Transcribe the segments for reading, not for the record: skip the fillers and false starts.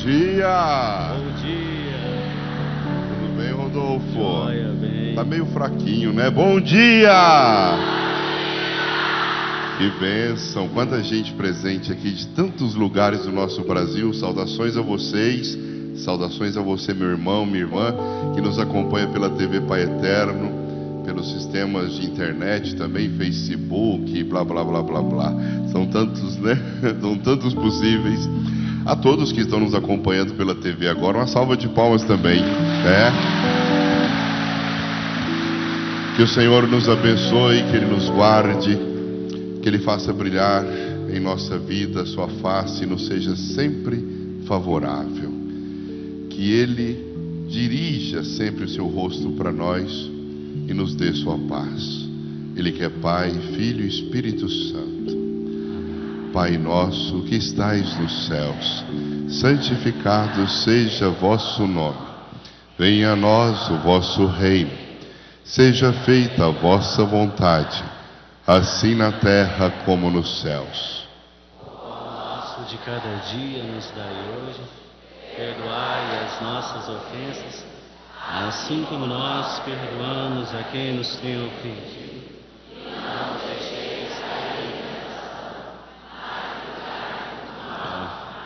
dia! Bom dia! Tudo bem, Rodolfo? Joia, bem. Tá meio fraquinho, né? Bom dia! Que bênção! Quanta gente presente aqui de tantos lugares do nosso Brasil. Saudações a vocês, saudações a você, meu irmão, minha irmã, que nos acompanha pela TV Pai Eterno, pelos sistemas de internet também, Facebook, blá, blá, blá, blá, blá. São tantos, né? São tantos possíveis. A todos que estão nos acompanhando pela TV agora, uma salva de palmas também, né? Que o Senhor nos abençoe, que Ele nos guarde, que Ele faça brilhar em nossa vida a sua face e nos seja sempre favorável. Que Ele dirija sempre o seu rosto para nós e nos dê sua paz. Ele que é Pai, Filho e Espírito Santo. Pai nosso que estais nos céus, santificado seja vosso nome. Venha a nós o vosso reino. Seja feita a vossa vontade, assim na terra como nos céus. O pão nosso de cada dia nos dai hoje. Perdoai as nossas ofensas, assim como nós perdoamos a quem nos tem ofendido. Não deixeis cair em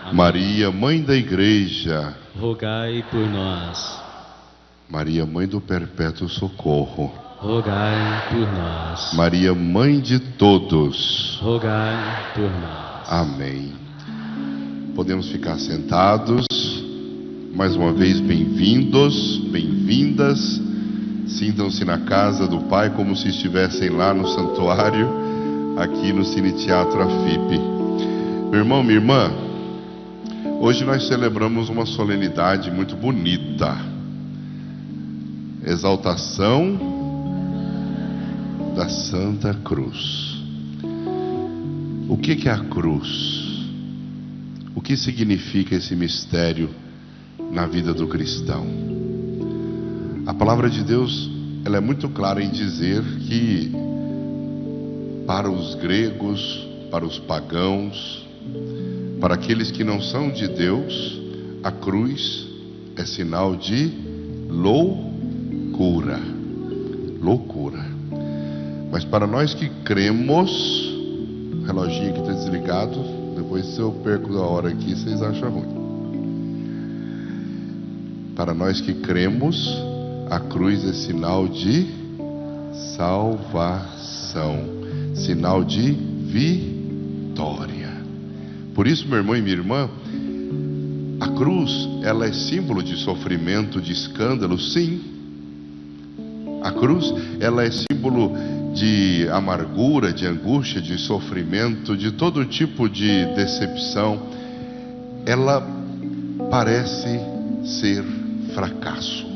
tentação. Maria, Mãe da Igreja, Rogai por nós. Maria, Mãe do Perpétuo Socorro, Rogai por nós. Maria, Mãe de todos, Rogai por nós. amém. Podemos ficar sentados. Mais uma vez, bem-vindos, bem-vindas. Sintam-se na casa do Pai como se estivessem lá no santuário, aqui no Cine Teatro AFIP. Meu irmão, minha irmã, hoje nós celebramos uma solenidade muito bonita. Exaltação da Santa Cruz. O que é a cruz? O que significa esse mistério na vida do cristão? A palavra de Deus, ela é muito clara em dizer que para os gregos, para os pagãos, para aqueles que não são de Deus, a cruz é sinal de loucura. Loucura. Mas para nós que cremos, o reloginho aqui está desligado, depois se eu perco a hora aqui, vocês acham ruim. Para nós que cremos, a cruz é sinal de salvação, sinal de vitória. Por isso, meu irmão e minha irmã, a cruz, ela é símbolo de sofrimento, de escândalo, sim. A cruz, ela é símbolo de amargura, de angústia, de sofrimento, de todo tipo de decepção. Ela parece ser fracasso.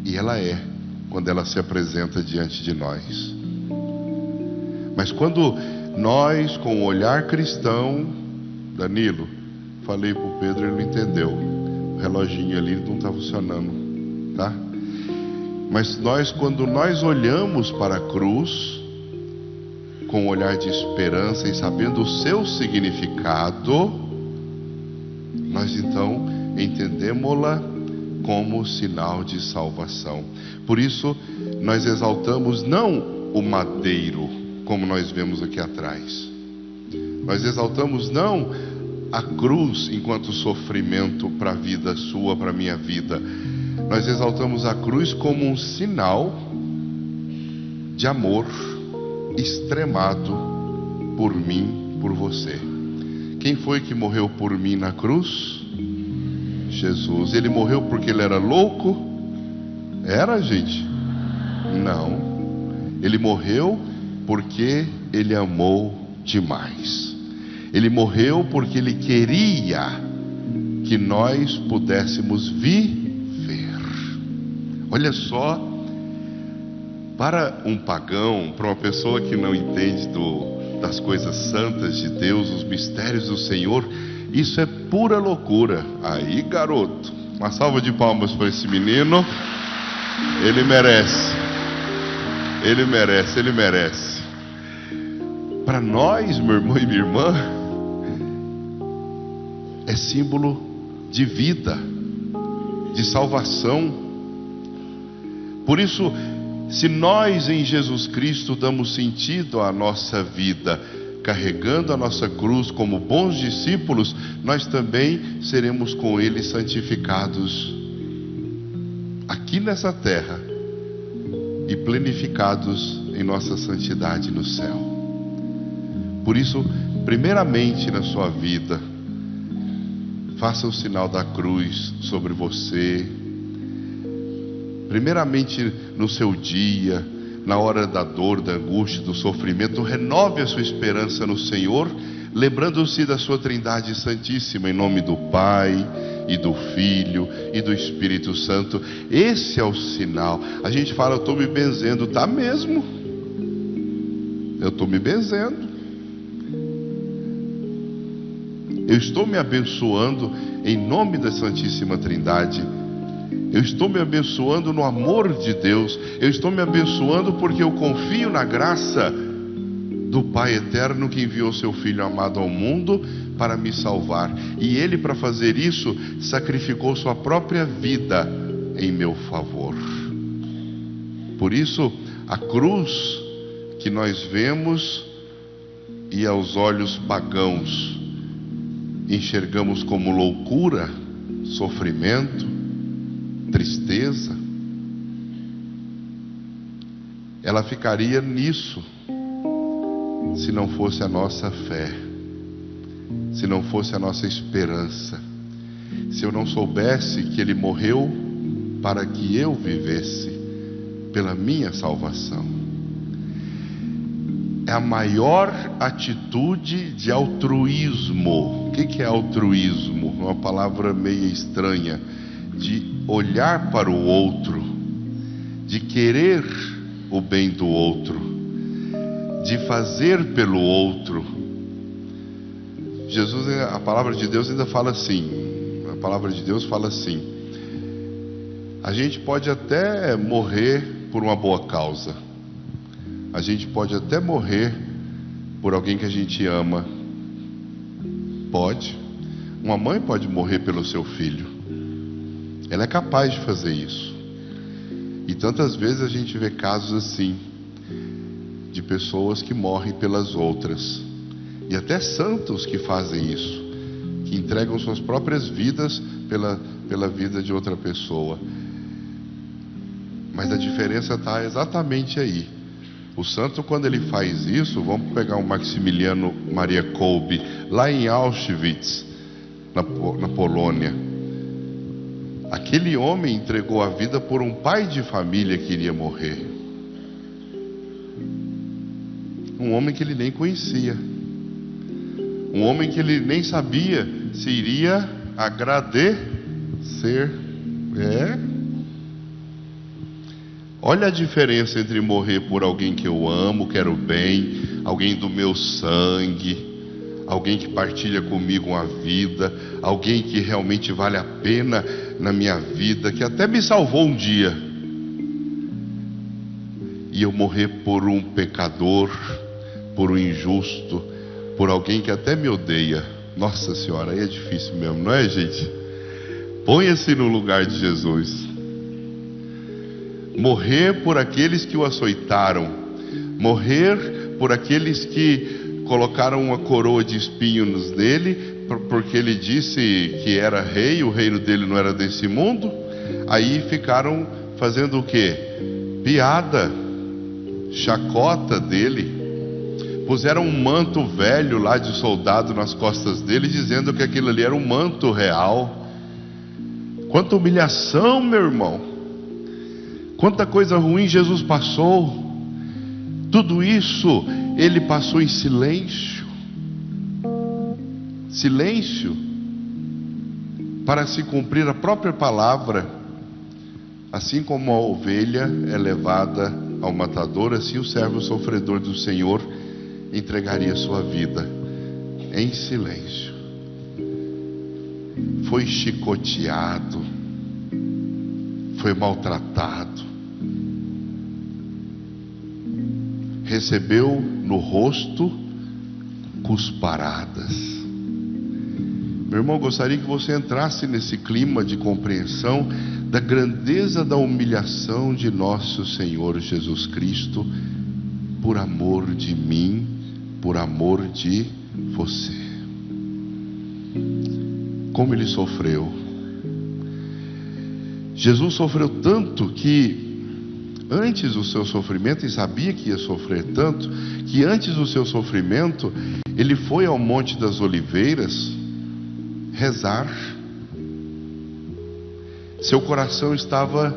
E ela é, quando ela se apresenta diante de nós. Mas quando nós, com o olhar cristão, Danilo, falei para o Pedro, ele não entendeu. O reloginho ali não está funcionando, tá? Mas nós, quando nós olhamos para a cruz, com um olhar de esperança e sabendo o seu significado, nós então entendemos-la como sinal de salvação. Por isso, nós exaltamos não o madeiro, como nós vemos aqui atrás. Nós exaltamos não a cruz enquanto sofrimento para a vida sua, para a minha vida. Nós exaltamos a cruz como um sinal de amor extremado por mim, por você. Quem foi que morreu por mim na cruz? Jesus. Ele morreu porque ele era louco? Era, gente? Não. Ele morreu porque ele amou demais. Ele morreu porque ele queria que nós pudéssemos viver. Olha só, para um pagão, para uma pessoa que não entende das coisas santas de Deus, os mistérios do Senhor, isso é pura loucura. Aí, garoto, uma salva de palmas para esse menino. Ele merece. Ele merece, ele merece. Para nós, meu irmão e minha irmã, é símbolo de vida, de salvação. Por isso, se nós em Jesus Cristo damos sentido à nossa vida, carregando a nossa cruz como bons discípulos, nós também seremos com Ele santificados aqui nessa terra e plenificados em nossa santidade no céu. Por isso, primeiramente na sua vida, faça o sinal da cruz sobre você. Primeiramente no seu dia, na hora da dor, da angústia, do sofrimento, renove a sua esperança no Senhor, lembrando-se da sua Trindade Santíssima, em nome do Pai, e do Filho, e do Espírito Santo. Esse é o sinal. A gente fala, eu estou me benzendo, tá mesmo? Eu estou me benzendo. Eu estou me abençoando em nome da Santíssima Trindade. Eu estou me abençoando no amor de Deus. Eu estou me abençoando porque eu confio na graça do Pai eterno que enviou seu Filho amado ao mundo para me salvar. E Ele, para fazer isso, sacrificou sua própria vida em meu favor. Por isso, a cruz que nós vemos e aos olhos pagãos enxergamos como loucura, sofrimento, tristeza, ela ficaria nisso se não fosse a nossa fé, se não fosse a nossa esperança, se eu não soubesse que Ele morreu para que eu vivesse pela minha salvação. É a maior atitude de altruísmo. O que é altruísmo? Uma palavra meio estranha. De olhar para o outro, de querer o bem do outro, de fazer pelo outro. Jesus, a palavra de Deus ainda fala assim, a palavra de Deus fala assim: a gente pode até morrer por uma boa causa, a gente pode até morrer por alguém que a gente ama, pode. Uma mãe pode morrer pelo seu filho, ela é capaz de fazer isso. E tantas vezes a gente vê casos assim, de pessoas que morrem pelas outras, e até santos que fazem isso, que entregam suas próprias vidas pela vida de outra pessoa. Mas a diferença está exatamente aí. O santo, quando ele faz isso, vamos pegar o Maximiliano Maria Kolbe, lá em Auschwitz, na Polônia. Aquele homem entregou a vida por um pai de família que iria morrer. Um homem que ele nem conhecia. Um homem que ele nem sabia se iria agradecer. Olha a diferença entre morrer por alguém que eu amo, quero bem, alguém do meu sangue, alguém que partilha comigo uma vida, alguém que realmente vale a pena na minha vida, que até me salvou um dia, e eu morrer por um pecador, por um injusto, por alguém que até me odeia. Nossa Senhora, aí é difícil mesmo, não é, gente? Ponha-se no lugar de Jesus. Morrer por aqueles que o açoitaram, morrer por aqueles que colocaram uma coroa de espinhos nele, porque ele disse que era rei, o reino dele não era desse mundo. Aí ficaram fazendo o quê? Piada, chacota dele. Puseram um manto velho lá de soldado nas costas dele, dizendo que aquilo ali era um manto real. Quanta humilhação, meu irmão! Quanta coisa ruim Jesus passou. Tudo isso ele passou em silêncio. Silêncio, para se cumprir a própria palavra. Assim como a ovelha é levada ao matador, assim o servo sofredor do Senhor entregaria sua vida em silêncio. Foi chicoteado, foi maltratado, recebeu no rosto cusparadas, Meu irmão, gostaria que você entrasse nesse clima de compreensão da grandeza da humilhação de nosso Senhor Jesus Cristo, por amor de mim, por amor de você. Como ele sofreu. Jesus sofreu tanto que antes do seu sofrimento, e sabia que ia sofrer tanto, que antes do seu sofrimento, ele foi ao Monte das Oliveiras rezar. Seu coração estava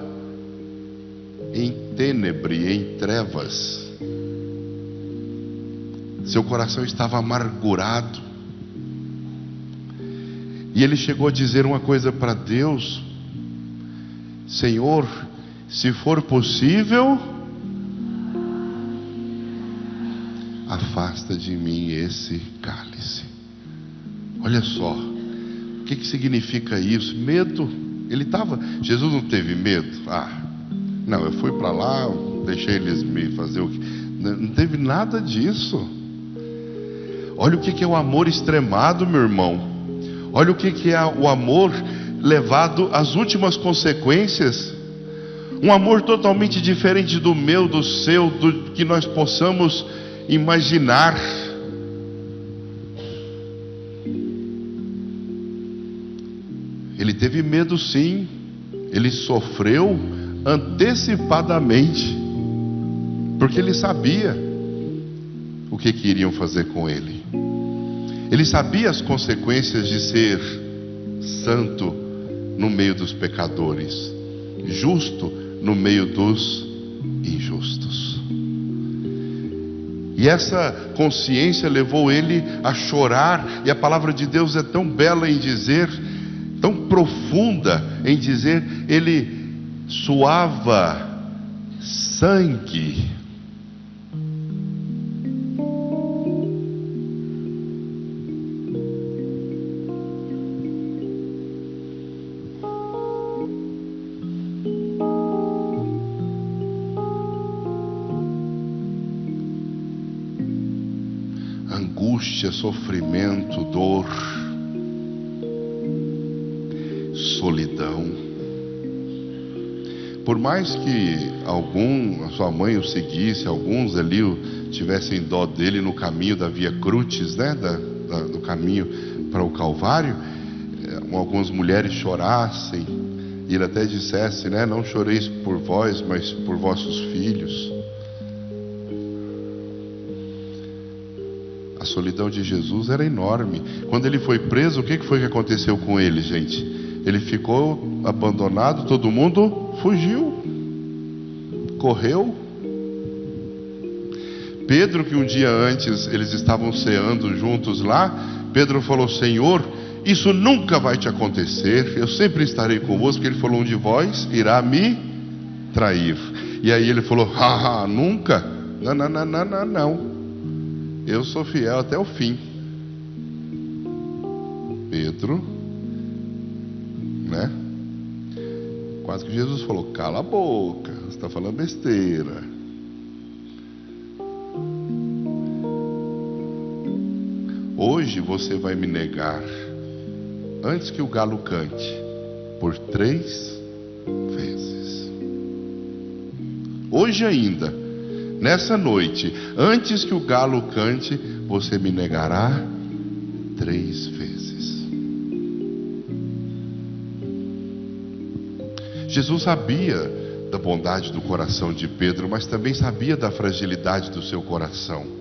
em tênebre, em trevas. Seu coração estava amargurado. E ele chegou a dizer uma coisa para Deus: Senhor, se for possível, afasta de mim esse cálice. Olha só, o que significa isso? Medo. Jesus não teve medo. Não, eu fui para lá, deixei eles me fazer o que. Não teve nada disso. Olha o que é o amor extremado, meu irmão. Olha o que é o amor levado às últimas consequências. Um amor totalmente diferente do meu, do seu, do que nós possamos imaginar. Ele teve medo, sim. Ele sofreu antecipadamente, porque ele sabia o que iriam fazer com ele. Ele sabia as consequências de ser santo no meio dos pecadores, justo no meio dos injustos. E essa consciência levou ele a chorar. E a palavra de Deus é tão bela em dizer, tão profunda em dizer, ele suava sangue. Angústia, sofrimento, dor, solidão. Por mais que a sua mãe o seguisse, alguns ali tivessem dó dele no caminho da Via Crucis, né, do caminho para o Calvário, algumas mulheres chorassem, e ele até dissesse, né, não choreis por vós, mas por vossos filhos. A solidão de Jesus era enorme. Quando ele foi preso, o que foi que aconteceu com ele, gente? Ele ficou abandonado, todo mundo fugiu, correu. Pedro, que um dia antes eles estavam ceando juntos lá, Pedro falou: Senhor, isso nunca vai te acontecer, eu sempre estarei convosco. Ele falou: um de vós irá me trair. E aí ele falou: nunca? Não. Eu sou fiel até o fim. Pedro, né? Quase que Jesus falou: cala a boca, você está falando besteira. Hoje você vai me negar, antes que o galo cante, por 3 vezes. Hoje ainda, nessa noite, antes que o galo cante, você me negará 3 vezes. Jesus sabia da bondade do coração de Pedro, mas também sabia da fragilidade do seu coração.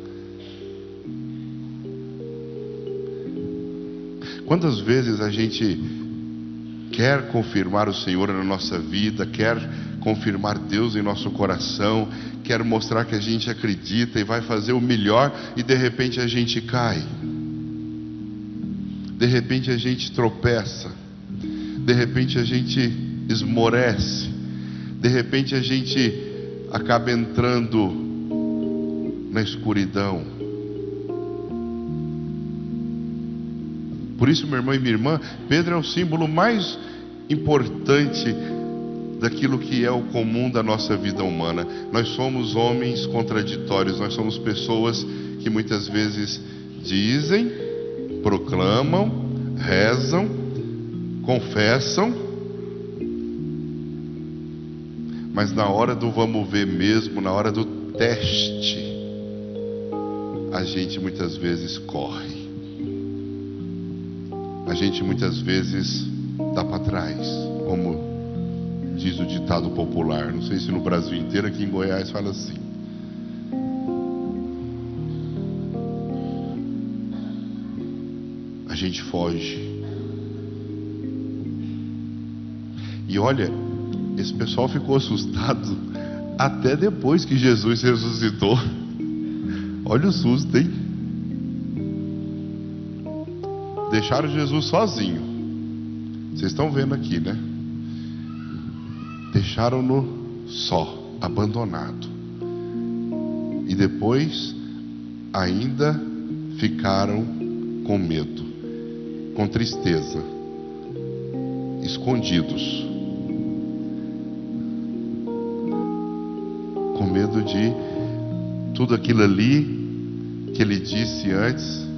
Quantas vezes a gente quer confirmar o Senhor na nossa vida, quer confirmar Deus em nosso coração, quer mostrar que a gente acredita e vai fazer o melhor, e de repente a gente cai, de repente a gente tropeça, de repente a gente esmorece, de repente a gente acaba entrando na escuridão. Por isso, meu irmão e minha irmã, Pedro é o símbolo mais importante daquilo que é o comum da nossa vida humana. Nós somos homens contraditórios, nós somos pessoas que muitas vezes dizem, proclamam, rezam, confessam, mas na hora do vamos ver mesmo, na hora do teste, a gente muitas vezes corre. A gente muitas vezes dá para trás, como diz o ditado popular. Não sei se no Brasil inteiro, aqui em Goiás fala assim. A gente foge. E olha, esse pessoal ficou assustado até depois que Jesus ressuscitou. Olha o susto, hein? Deixaram Jesus sozinho. Vocês estão vendo aqui, né? Deixaram-no só, abandonado. E depois ainda ficaram com medo, com tristeza, escondidos, com medo de tudo aquilo ali que ele disse antes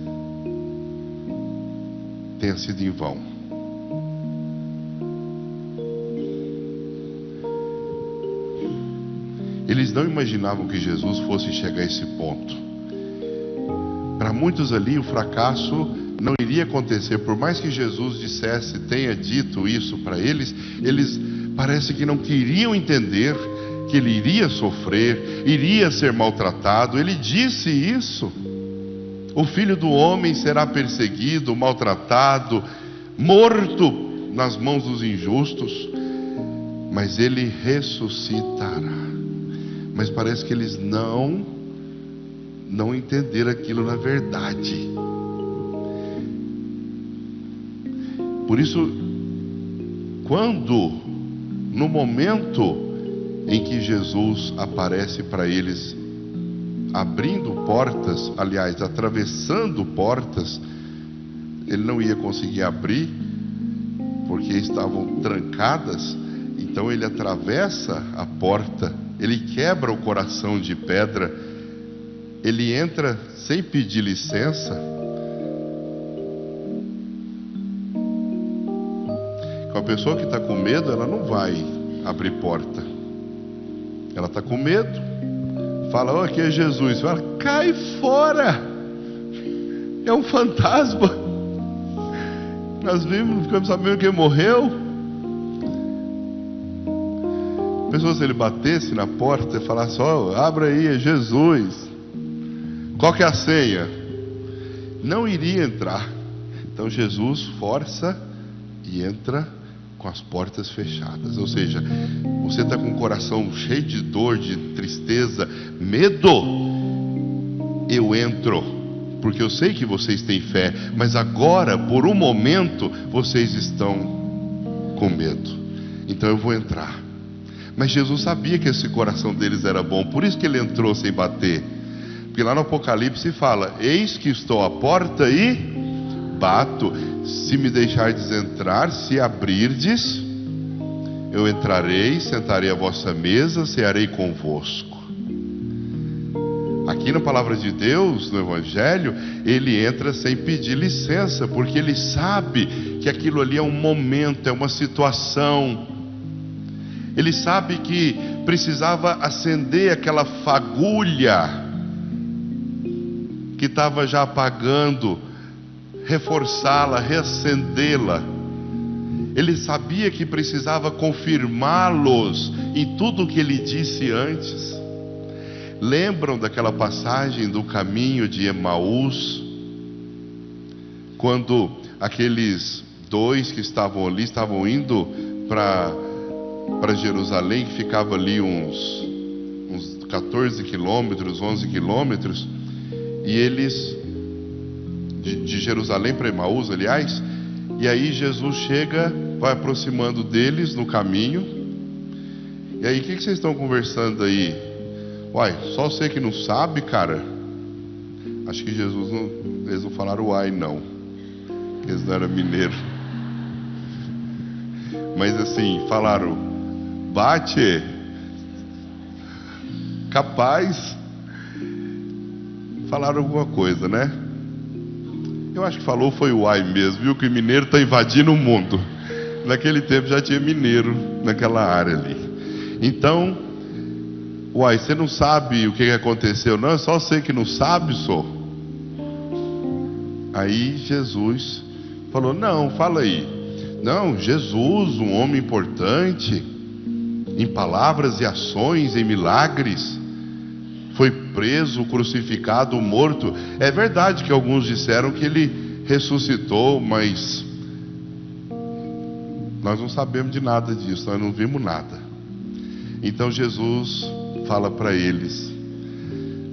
tenha sido em vão. Eles não imaginavam que Jesus fosse chegar a esse ponto. Para muitos ali o fracasso não iria acontecer. Por mais que Jesus dissesse, tenha dito isso para eles, eles parece que não queriam entender que ele iria sofrer, iria ser maltratado. Ele disse isso. O Filho do Homem será perseguido, maltratado, morto nas mãos dos injustos, mas ele ressuscitará. Mas parece que eles não entenderam aquilo na verdade. Por isso, quando, no momento em que Jesus aparece para eles, abrindo portas, aliás, atravessando portas, ele não ia conseguir abrir, porque estavam trancadas. Então ele atravessa a porta, ele quebra o coração de pedra, ele entra sem pedir licença. Com a pessoa que está com medo, ela não vai abrir porta. Ela está com medo, fala, oh, aqui é Jesus. Fala, cai fora, é um fantasma. Nós vimos, não ficamos sabendo quem morreu. Pessoal, se ele batesse na porta e falasse, ó, abra aí, é Jesus, qual que é a senha? Não iria entrar. Então Jesus força e entra com as portas fechadas. Ou seja, você está com o coração cheio de dor, de tristeza, medo. Eu entro, porque eu sei que vocês têm fé, mas agora, por um momento, vocês estão com medo. Então eu vou entrar. Mas Jesus sabia que esse coração deles era bom, por isso que ele entrou sem bater. Porque lá no Apocalipse fala, eis que estou à porta e bato. Se me deixardes entrar, se abrirdes, eu entrarei, sentarei à vossa mesa, cearei convosco. Aqui na palavra de Deus, no Evangelho, ele entra sem pedir licença, porque ele sabe que aquilo ali é um momento, é uma situação. Ele sabe que precisava acender aquela fagulha que estava já apagando, reforçá-la, reacendê-la. Ele sabia que precisava confirmá-los em tudo o que ele disse antes. Lembram daquela passagem do caminho de Emaús? Quando aqueles dois que estavam ali, estavam indo para Jerusalém, que ficava ali uns 14 quilômetros, 11 quilômetros, e eles, de Jerusalém para Emaús, aliás, e aí Jesus chega, vai aproximando deles no caminho, e aí, o que vocês estão conversando aí? Uai, só você que não sabe, cara? Acho que Jesus não, eles não falaram uai não, eles não eram mineiros, mas assim, falaram, bate, capaz, falaram alguma coisa, né? Eu acho que falou foi o ai mesmo, viu? Que o mineiro está invadindo o mundo. Naquele tempo já tinha mineiro naquela área ali. Então, uai, você não sabe o que aconteceu? Não, é só você que não sabe, só. Aí Jesus falou, não, fala aí. Não, Jesus, um homem importante, em palavras e ações, em milagres, foi preso, crucificado, morto. É verdade que alguns disseram que ele ressuscitou, mas nós não sabemos de nada disso, nós não vimos nada. Então Jesus fala para eles,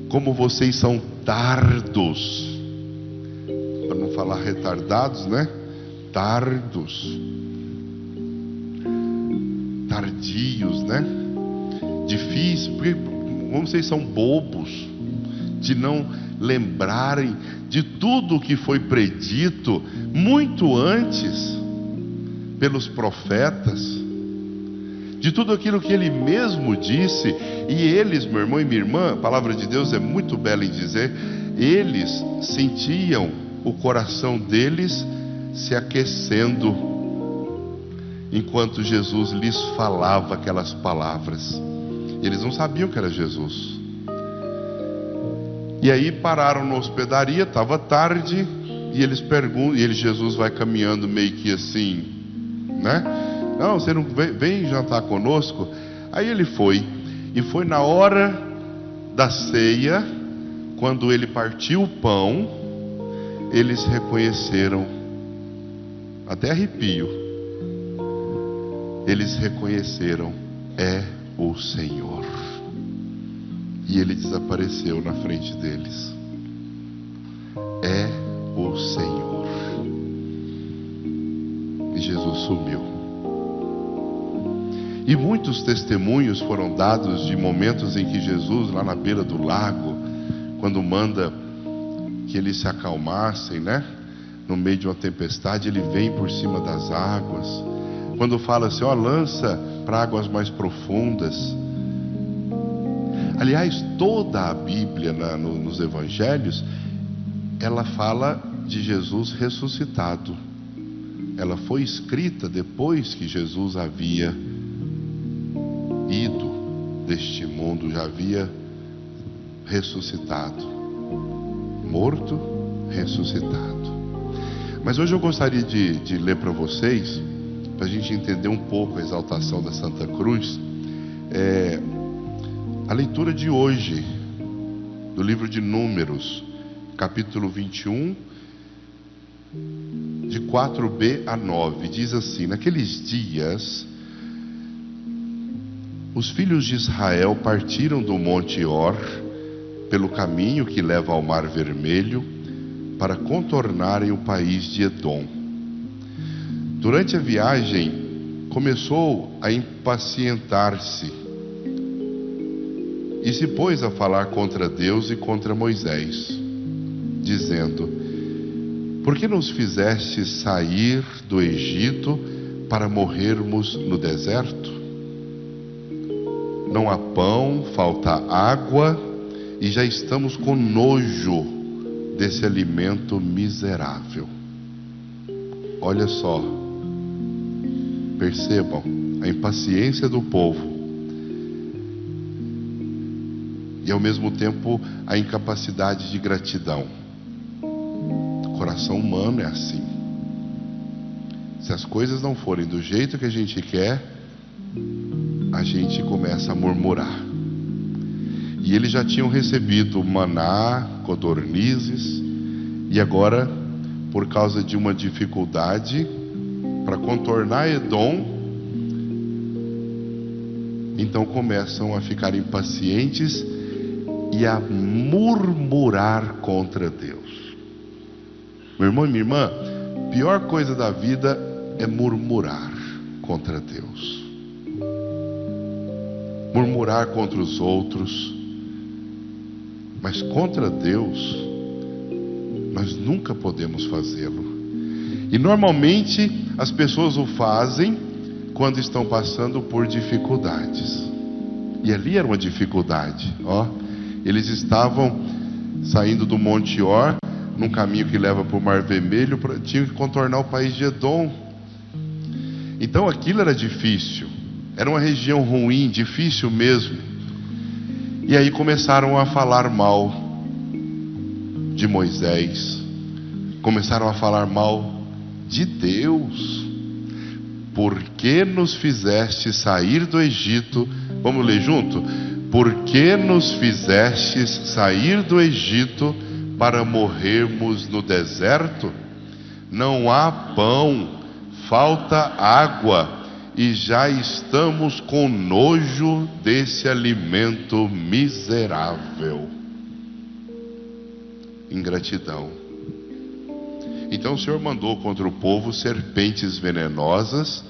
como vocês são tardos, para não falar retardados, né? Tardos, tardios, né? Difícil, porque como vocês são bobos de não lembrarem de tudo o que foi predito muito antes pelos profetas, de tudo aquilo que ele mesmo disse. E eles, meu irmão e minha irmã, a palavra de Deus é muito bela em dizer, eles sentiam o coração deles se aquecendo enquanto Jesus lhes falava aquelas palavras. Eles não sabiam que era Jesus. E aí pararam na hospedaria, estava tarde, e eles perguntam, e Jesus vai caminhando meio que assim, né? Não, você não vem jantar conosco? Aí ele foi, e foi na hora da ceia, quando ele partiu o pão, eles reconheceram, até arrepio, eles reconheceram, é o Senhor. E ele desapareceu na frente deles. É o Senhor. E Jesus sumiu. E muitos testemunhos foram dados de momentos em que Jesus, lá na beira do lago, quando manda que eles se acalmassem, né? No meio de uma tempestade, ele vem por cima das águas. Quando fala assim, ó, lança para águas mais profundas. Aliás, toda a Bíblia nos Evangelhos, ela fala de Jesus ressuscitado. Ela foi escrita depois que Jesus havia ido deste mundo, já havia ressuscitado. Morto, ressuscitado. Mas hoje eu gostaria de ler para vocês, para a gente entender um pouco a exaltação da Santa Cruz, a leitura de hoje, do livro de Números, capítulo 21, de 4b a 9, diz assim: naqueles dias, os filhos de Israel partiram do Monte Or, pelo caminho que leva ao Mar Vermelho, para contornarem o país de Edom. Durante a viagem, começou a impacientar-se e se pôs a falar contra Deus e contra Moisés, dizendo: por que nos fizeste sair do Egito para morrermos no deserto? Não há pão, falta água, e já estamos com nojo desse alimento miserável. Olha só, percebam a impaciência do povo e ao mesmo tempo a incapacidade de gratidão. O coração humano é assim. Se as coisas não forem do jeito que a gente quer, a gente começa a murmurar. E eles já tinham recebido maná, codornizes, e agora, por causa de uma dificuldade para contornar Edom, então começam a ficar impacientes e a murmurar contra Deus. Meu irmão e minha irmã, a pior coisa da vida é murmurar contra Deus. Murmurar contra os outros, mas contra Deus nós nunca podemos fazê-lo. E normalmente as pessoas o fazem quando estão passando por dificuldades. E ali era uma dificuldade, ó. Eles estavam saindo do Monte Or, num caminho que leva para o Mar Vermelho, tinham que contornar o país de Edom. Então aquilo era difícil, era uma região ruim, difícil mesmo. E aí começaram a falar mal de Moisés, começaram a falar mal de Deus. Por que nos fizeste sair do Egito? Vamos ler junto? Por que nos fizestes sair do Egito para morrermos no deserto? Não há pão, falta água, e já estamos com nojo desse alimento miserável. Ingratidão. Então o Senhor mandou contra o povo serpentes venenosas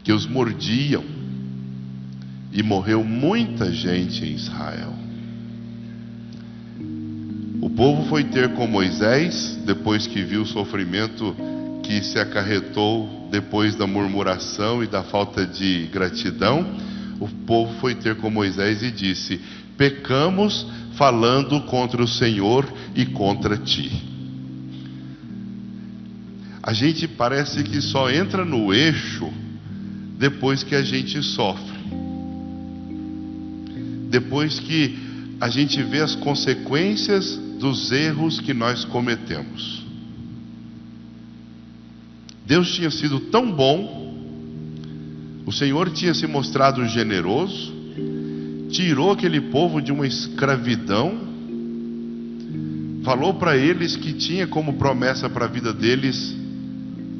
que os mordiam, e morreu muita gente em Israel. O povo foi ter com Moisés, depois que viu o sofrimento que se acarretou depois da murmuração e da falta de gratidão. O povo foi ter com Moisés e disse: pecamos falando contra o Senhor e contra ti. A gente parece que só entra no eixo depois que a gente sofre, depois que a gente vê as consequências dos erros que nós cometemos. Deus tinha sido tão bom, o Senhor tinha se mostrado generoso, tirou aquele povo de uma escravidão, falou para eles que tinha como promessa para a vida deles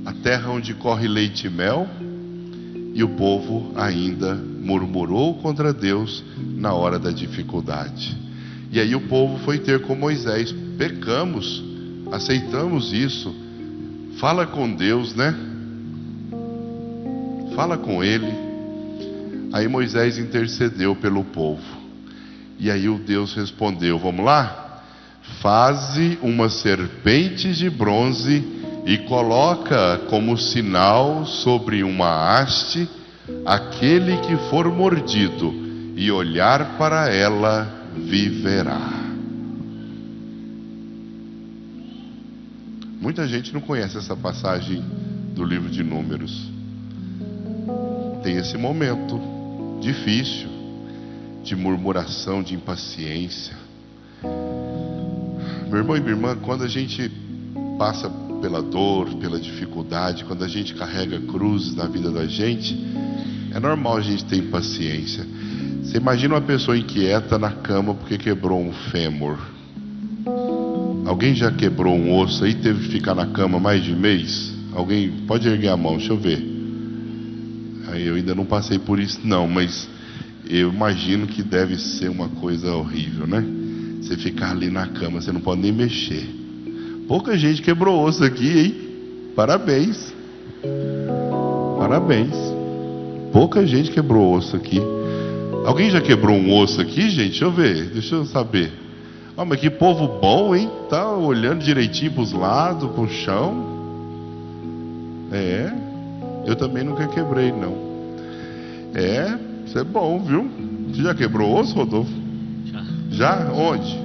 a terra onde corre leite e mel, e o povo ainda murmurou contra Deus na hora da dificuldade. E aí o povo foi ter com Moisés: pecamos, aceitamos isso, fala com Deus, né? Fala com Ele. Aí Moisés intercedeu pelo povo, e aí o Deus respondeu: vamos lá? Faze uma serpente de bronze e coloca como sinal sobre uma haste aquele que for mordido e olhar para ela viverá. Muita gente não conhece essa passagem do livro de Números. Tem esse momento difícil de murmuração, de impaciência. Meu irmão e minha irmã, quando a gente passa pela dor, pela dificuldade, quando a gente carrega cruzes na vida da gente, é normal a gente ter impaciência. Você imagina uma pessoa inquieta na cama porque quebrou um fêmur. Alguém já quebrou um osso aí, teve que ficar na cama mais de mês? Alguém pode erguer a mão, deixa eu ver. Aí eu ainda não passei por isso não, mas eu imagino que deve ser uma coisa horrível, né? Você ficar ali na cama, você não pode nem mexer. Pouca gente quebrou osso aqui, hein? Parabéns. Parabéns. Pouca gente quebrou osso aqui. Alguém já quebrou um osso aqui, gente? Deixa eu ver, deixa eu saber. Ah, mas que povo bom, hein? Tá olhando direitinho pros lados, pro chão. É, eu também nunca quebrei, não. É, isso é bom, viu? Você já quebrou osso, Rodolfo? Já? Onde?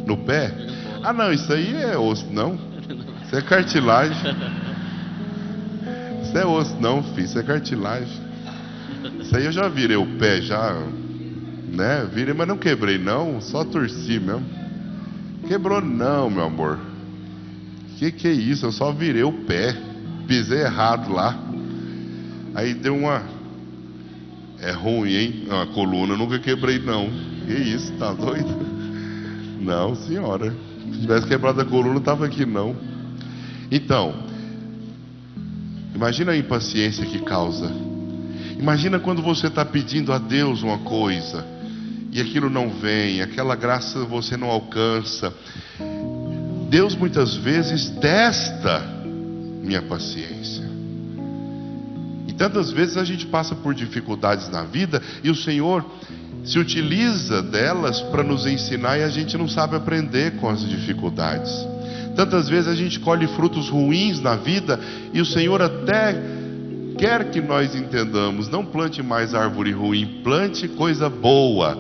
No pé? Ah, não, isso aí é osso, não. Isso é cartilagem. Isso é osso, não, filho. Isso é cartilagem. Isso aí eu já virei o pé, já, né? Virei, mas não quebrei, não. Só torci mesmo. Quebrou, não, meu amor. Que é isso? Eu só virei o pé. Pisei errado lá. Aí deu uma... É ruim, hein? A coluna eu nunca quebrei, não. Que isso, tá doido? Não, senhora. Se tivesse quebrado a coluna, não estava aqui, não. Então, imagina a impaciência que causa. Imagina quando você está pedindo a Deus uma coisa e aquilo não vem, aquela graça você não alcança. Deus muitas vezes testa minha paciência. E tantas vezes a gente passa por dificuldades na vida e o Senhor se utiliza delas para nos ensinar e a gente não sabe aprender com as dificuldades. Tantas vezes a gente colhe frutos ruins na vida e o Senhor até quer que nós entendamos: não plante mais árvore ruim, plante coisa boa,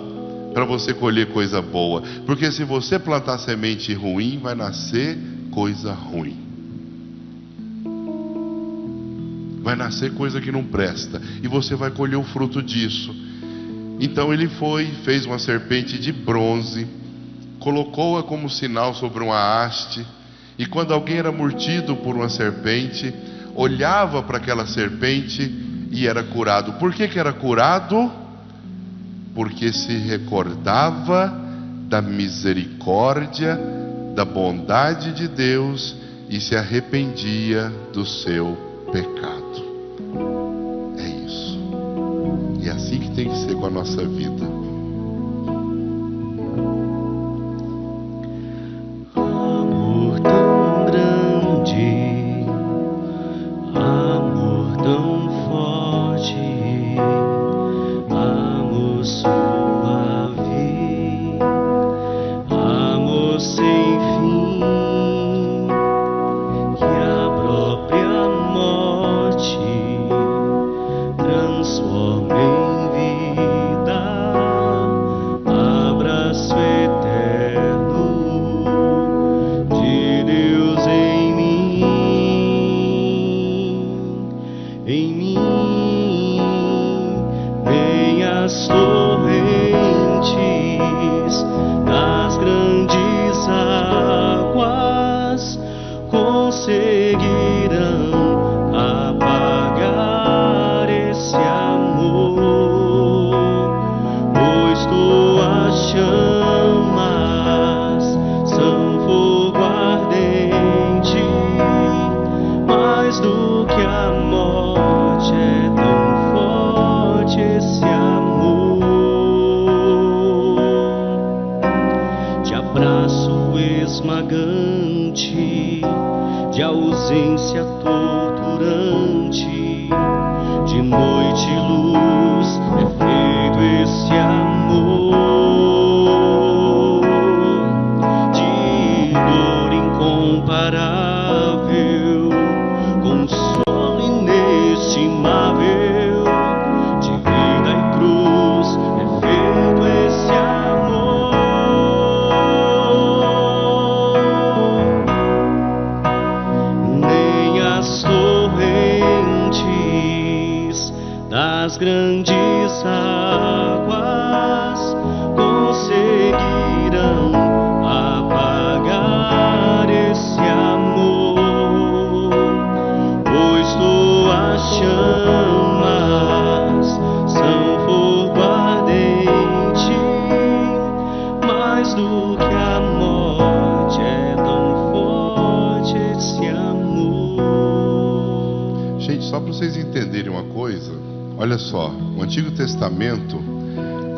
para você colher coisa boa. Porque se você plantar semente ruim, vai nascer coisa ruim. Vai nascer coisa que não presta. E você vai colher o fruto disso. Então ele fez uma serpente de bronze, colocou-a como sinal sobre uma haste. E quando alguém era mordido por uma serpente, olhava para aquela serpente e era curado. Por que era curado? Porque se recordava da misericórdia, da bondade de Deus e se arrependia do seu pecado. É isso. E é assim que tem que ser com a nossa vida. Amor tão grande, amor tão forte, amor suave, amor sem fim, que a própria morte transforma em vida, abraço eterno de Deus em mim, nem as torrentes das grandes águas conseguirão apagar esse amor, pois tuas chamas são fogo ardente, mais do que a morte é tão forte esse amor. De abraço esmagante, de ausência torturante, de noite e luz é feito esse amor, de dor incomparável, consolo inestimável, de vida e cruz é feito esse amor. Nem as torrentes das grandes águas conseguirão apagar esse amor, pois tuas chamas são fogo ardente, mais do que a morte é tão forte esse amor. Gente, só para vocês entenderem uma coisa, olha só, o Antigo Testamento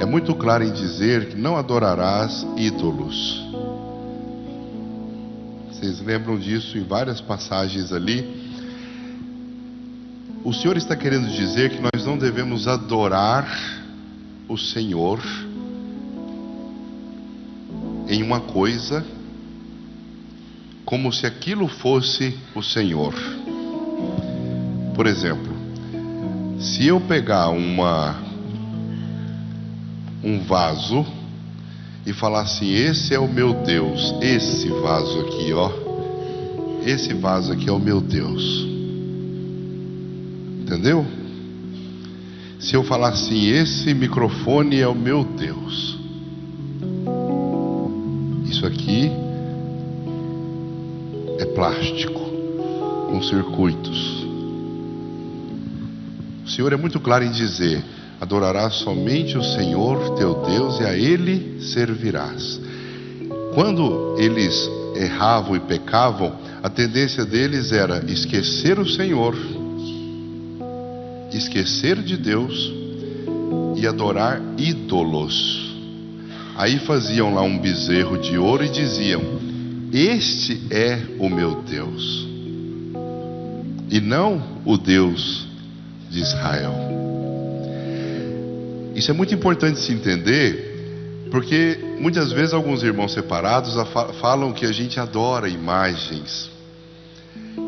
é muito claro em dizer que não adorarás ídolos. Vocês lembram disso em várias passagens ali. O Senhor está querendo dizer que nós não devemos adorar o Senhor em uma coisa como se aquilo fosse o Senhor. Por exemplo, se eu pegar um vaso e falar assim, esse é o meu Deus, esse vaso aqui, ó, esse vaso aqui é o meu Deus, entendeu? Se eu falar assim, esse microfone é o meu Deus, isso aqui é plástico, com circuitos. O Senhor é muito claro em dizer, adorarás somente o Senhor teu Deus e a Ele servirás. Quando eles erravam e pecavam, a tendência deles era esquecer o Senhor, esquecer de Deus e adorar ídolos. Aí faziam lá um bezerro de ouro e diziam, este é o meu Deus, e não o Deus de Israel. Isso é muito importante se entender, porque muitas vezes alguns irmãos separados falam que a gente adora imagens.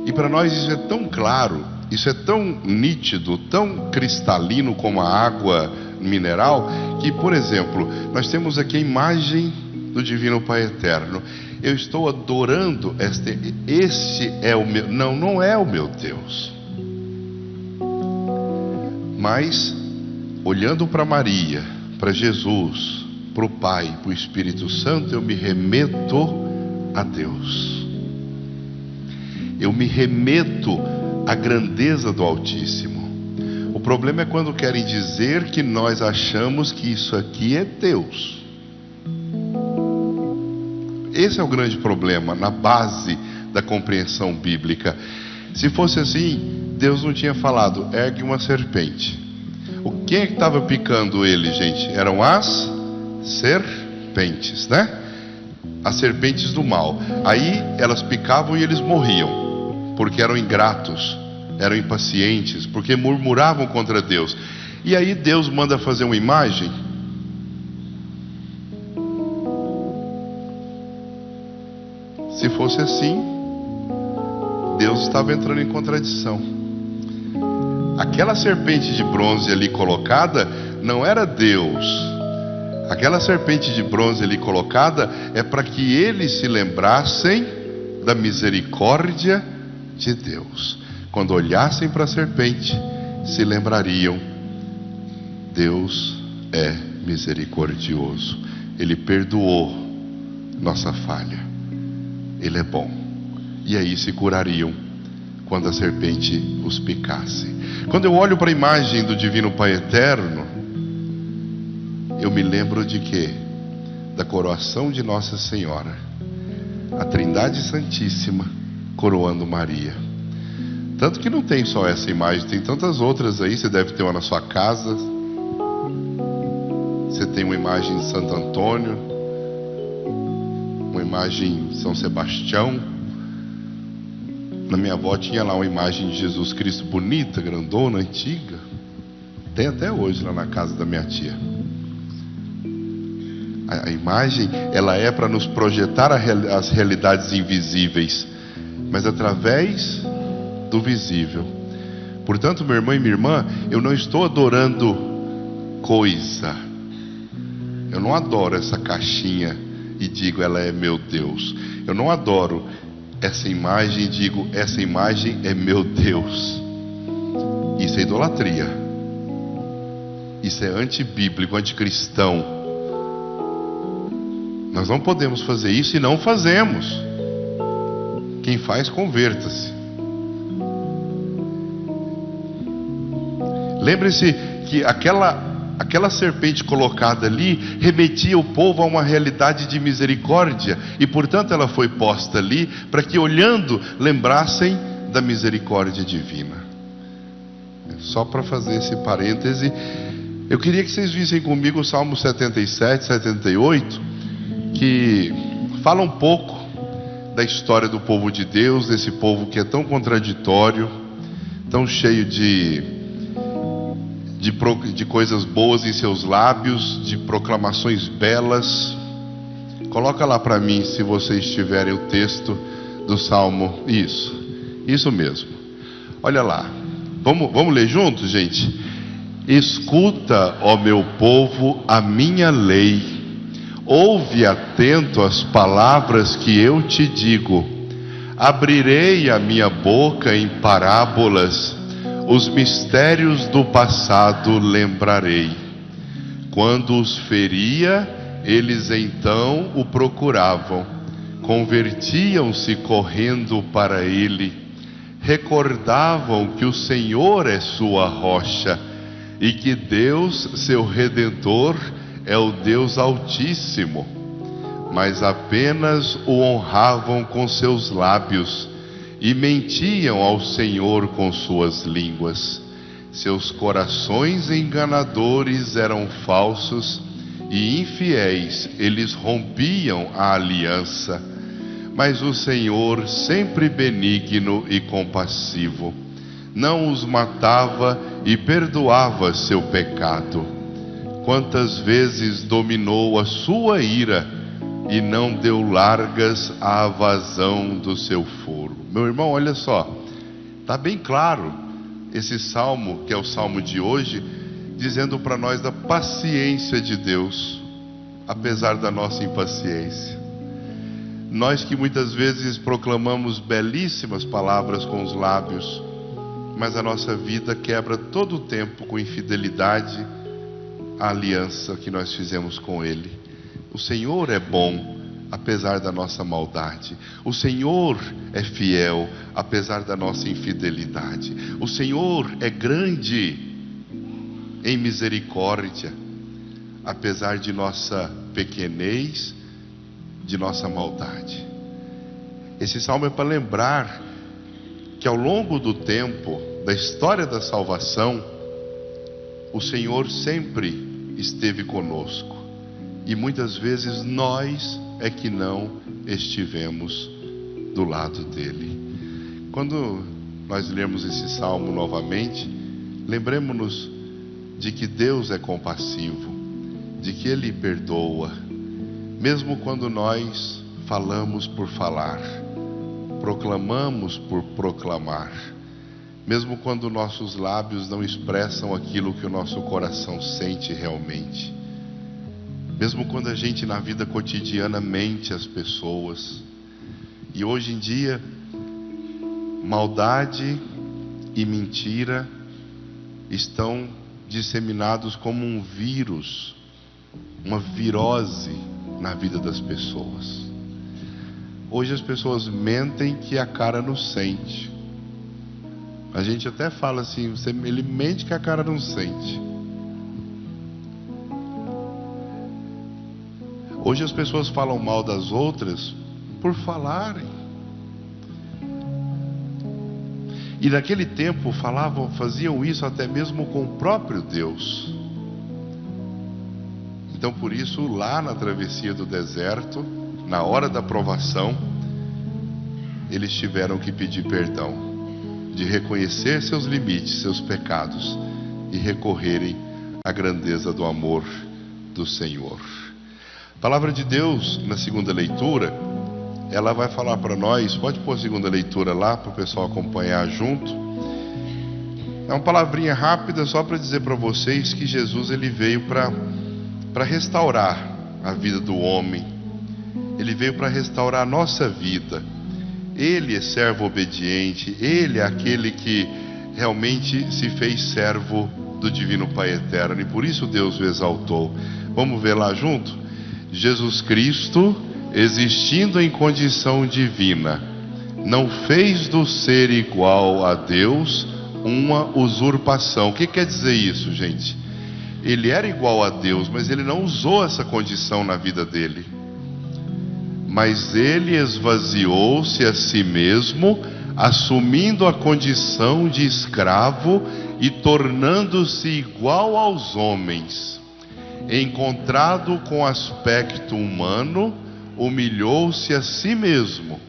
E para nós isso é tão claro, isso é tão nítido, tão cristalino como a água mineral, que, por exemplo, nós temos aqui a imagem do Divino Pai Eterno. Eu estou adorando este é o meu... Não é o meu Deus. Mas, olhando para Maria, para Jesus, para o Pai, para o Espírito Santo, eu me remeto a Deus. Eu me remeto à grandeza do Altíssimo. O problema é quando querem dizer que nós achamos que isso aqui é Deus. Esse é o grande problema na base da compreensão bíblica. Se fosse assim, Deus não tinha falado, ergue uma serpente. Quem é que estava picando ele, gente? Eram as serpentes, né? As serpentes do mal. Aí elas picavam e eles morriam, porque eram ingratos, eram impacientes, porque murmuravam contra Deus. E aí Deus manda fazer uma imagem. Se fosse assim, Deus estava entrando em contradição. Aquela serpente de bronze ali colocada não era Deus. Aquela serpente de bronze ali colocada é para que eles se lembrassem da misericórdia de Deus. Quando olhassem para a serpente, se lembrariam: Deus é misericordioso. Ele perdoou nossa falha. Ele é bom. E aí se curariam quando a serpente os picasse. Quando eu olho para a imagem do Divino Pai Eterno, eu me lembro de quê? Da coroação de Nossa Senhora, a Trindade Santíssima coroando Maria. Tanto que não tem só essa imagem, tem tantas outras aí. Você deve ter uma na sua casa. Você tem uma imagem de Santo Antônio, uma imagem de São Sebastião. Na minha avó tinha lá uma imagem de Jesus Cristo bonita, grandona, antiga. Tem até hoje lá na casa da minha tia. A imagem, ela é para nos projetar as realidades invisíveis, mas através do visível. Portanto, meu irmão e minha irmã, eu não estou adorando coisa. Eu não adoro essa caixinha e digo, ela é meu Deus. Eu não adoro essa imagem e digo, essa imagem é meu Deus. Isso é idolatria. Isso é antibíblico, anticristão. Nós não podemos fazer isso e não fazemos. Quem faz, converta-se. Lembre-se que aquela serpente colocada ali remetia o povo a uma realidade de misericórdia, e portanto ela foi posta ali para que, olhando, lembrassem da misericórdia divina. Só para fazer esse parêntese, eu queria que vocês vissem comigo o Salmo 77, 78, que fala um pouco da história do povo de Deus, desse povo que é tão contraditório, tão cheio de coisas boas em seus lábios, de proclamações belas. Coloca lá para mim, se vocês tiverem o texto do Salmo. Isso mesmo. Olha lá. Vamos ler juntos, gente? Escuta, ó meu povo, a minha lei. Ouve atento as palavras que eu te digo. Abrirei a minha boca em parábolas. Os mistérios do passado lembrarei. Quando os feria, eles então o procuravam. Convertiam-se correndo para ele. Recordavam que o Senhor é sua rocha e que Deus, seu Redentor, é o Deus Altíssimo. Mas apenas o honravam com seus lábios e mentiam ao Senhor com suas línguas. Seus corações enganadores eram falsos e infiéis, eles rompiam a aliança. Mas o Senhor, sempre benigno e compassivo, não os matava e perdoava seu pecado. Quantas vezes dominou a sua ira e não deu largas à vazão do seu furo. Meu irmão, olha só, está bem claro esse salmo, que é o salmo de hoje, dizendo para nós da paciência de Deus, apesar da nossa impaciência. Nós que muitas vezes proclamamos belíssimas palavras com os lábios, mas a nossa vida quebra todo o tempo com infidelidade à aliança que nós fizemos com Ele. O Senhor é bom, apesar da nossa maldade. O Senhor é fiel, apesar da nossa infidelidade. O Senhor é grande em misericórdia, apesar de nossa pequenez, de nossa maldade. Esse salmo é para lembrar que ao longo do tempo, da história da salvação, o Senhor sempre esteve conosco. E muitas vezes nós é que não estivemos do lado dele. Quando nós lermos esse salmo novamente, lembremos-nos de que Deus é compassivo, de que Ele perdoa, mesmo quando nós falamos por falar, proclamamos por proclamar, mesmo quando nossos lábios não expressam aquilo que o nosso coração sente realmente, mesmo quando a gente na vida cotidiana mente às pessoas. E hoje em dia, maldade e mentira estão disseminados como um vírus, uma virose na vida das pessoas. Hoje as pessoas mentem que a cara não sente. A gente até fala assim, ele mente que a cara não sente. Hoje as pessoas falam mal das outras por falarem. E naquele tempo faziam isso até mesmo com o próprio Deus. Então por isso lá na travessia do deserto, na hora da provação, eles tiveram que pedir perdão, de reconhecer seus limites, seus pecados e recorrerem à grandeza do amor do Senhor. A palavra de Deus, na segunda leitura, ela vai falar para nós, pode pôr a segunda leitura lá para o pessoal acompanhar junto. É uma palavrinha rápida só para dizer para vocês que Jesus ele veio para restaurar a vida do homem. Ele veio para restaurar a nossa vida. Ele é servo obediente, Ele é aquele que realmente se fez servo do Divino Pai Eterno, e por isso Deus o exaltou. Vamos ver lá junto? Jesus Cristo, existindo em condição divina, não fez do ser igual a Deus uma usurpação. O que quer dizer isso, gente? Ele era igual a Deus, mas ele não usou essa condição na vida dele. Mas ele esvaziou-se a si mesmo, assumindo a condição de escravo e tornando-se igual aos homens. Encontrado com aspecto humano, humilhou-se a si mesmo,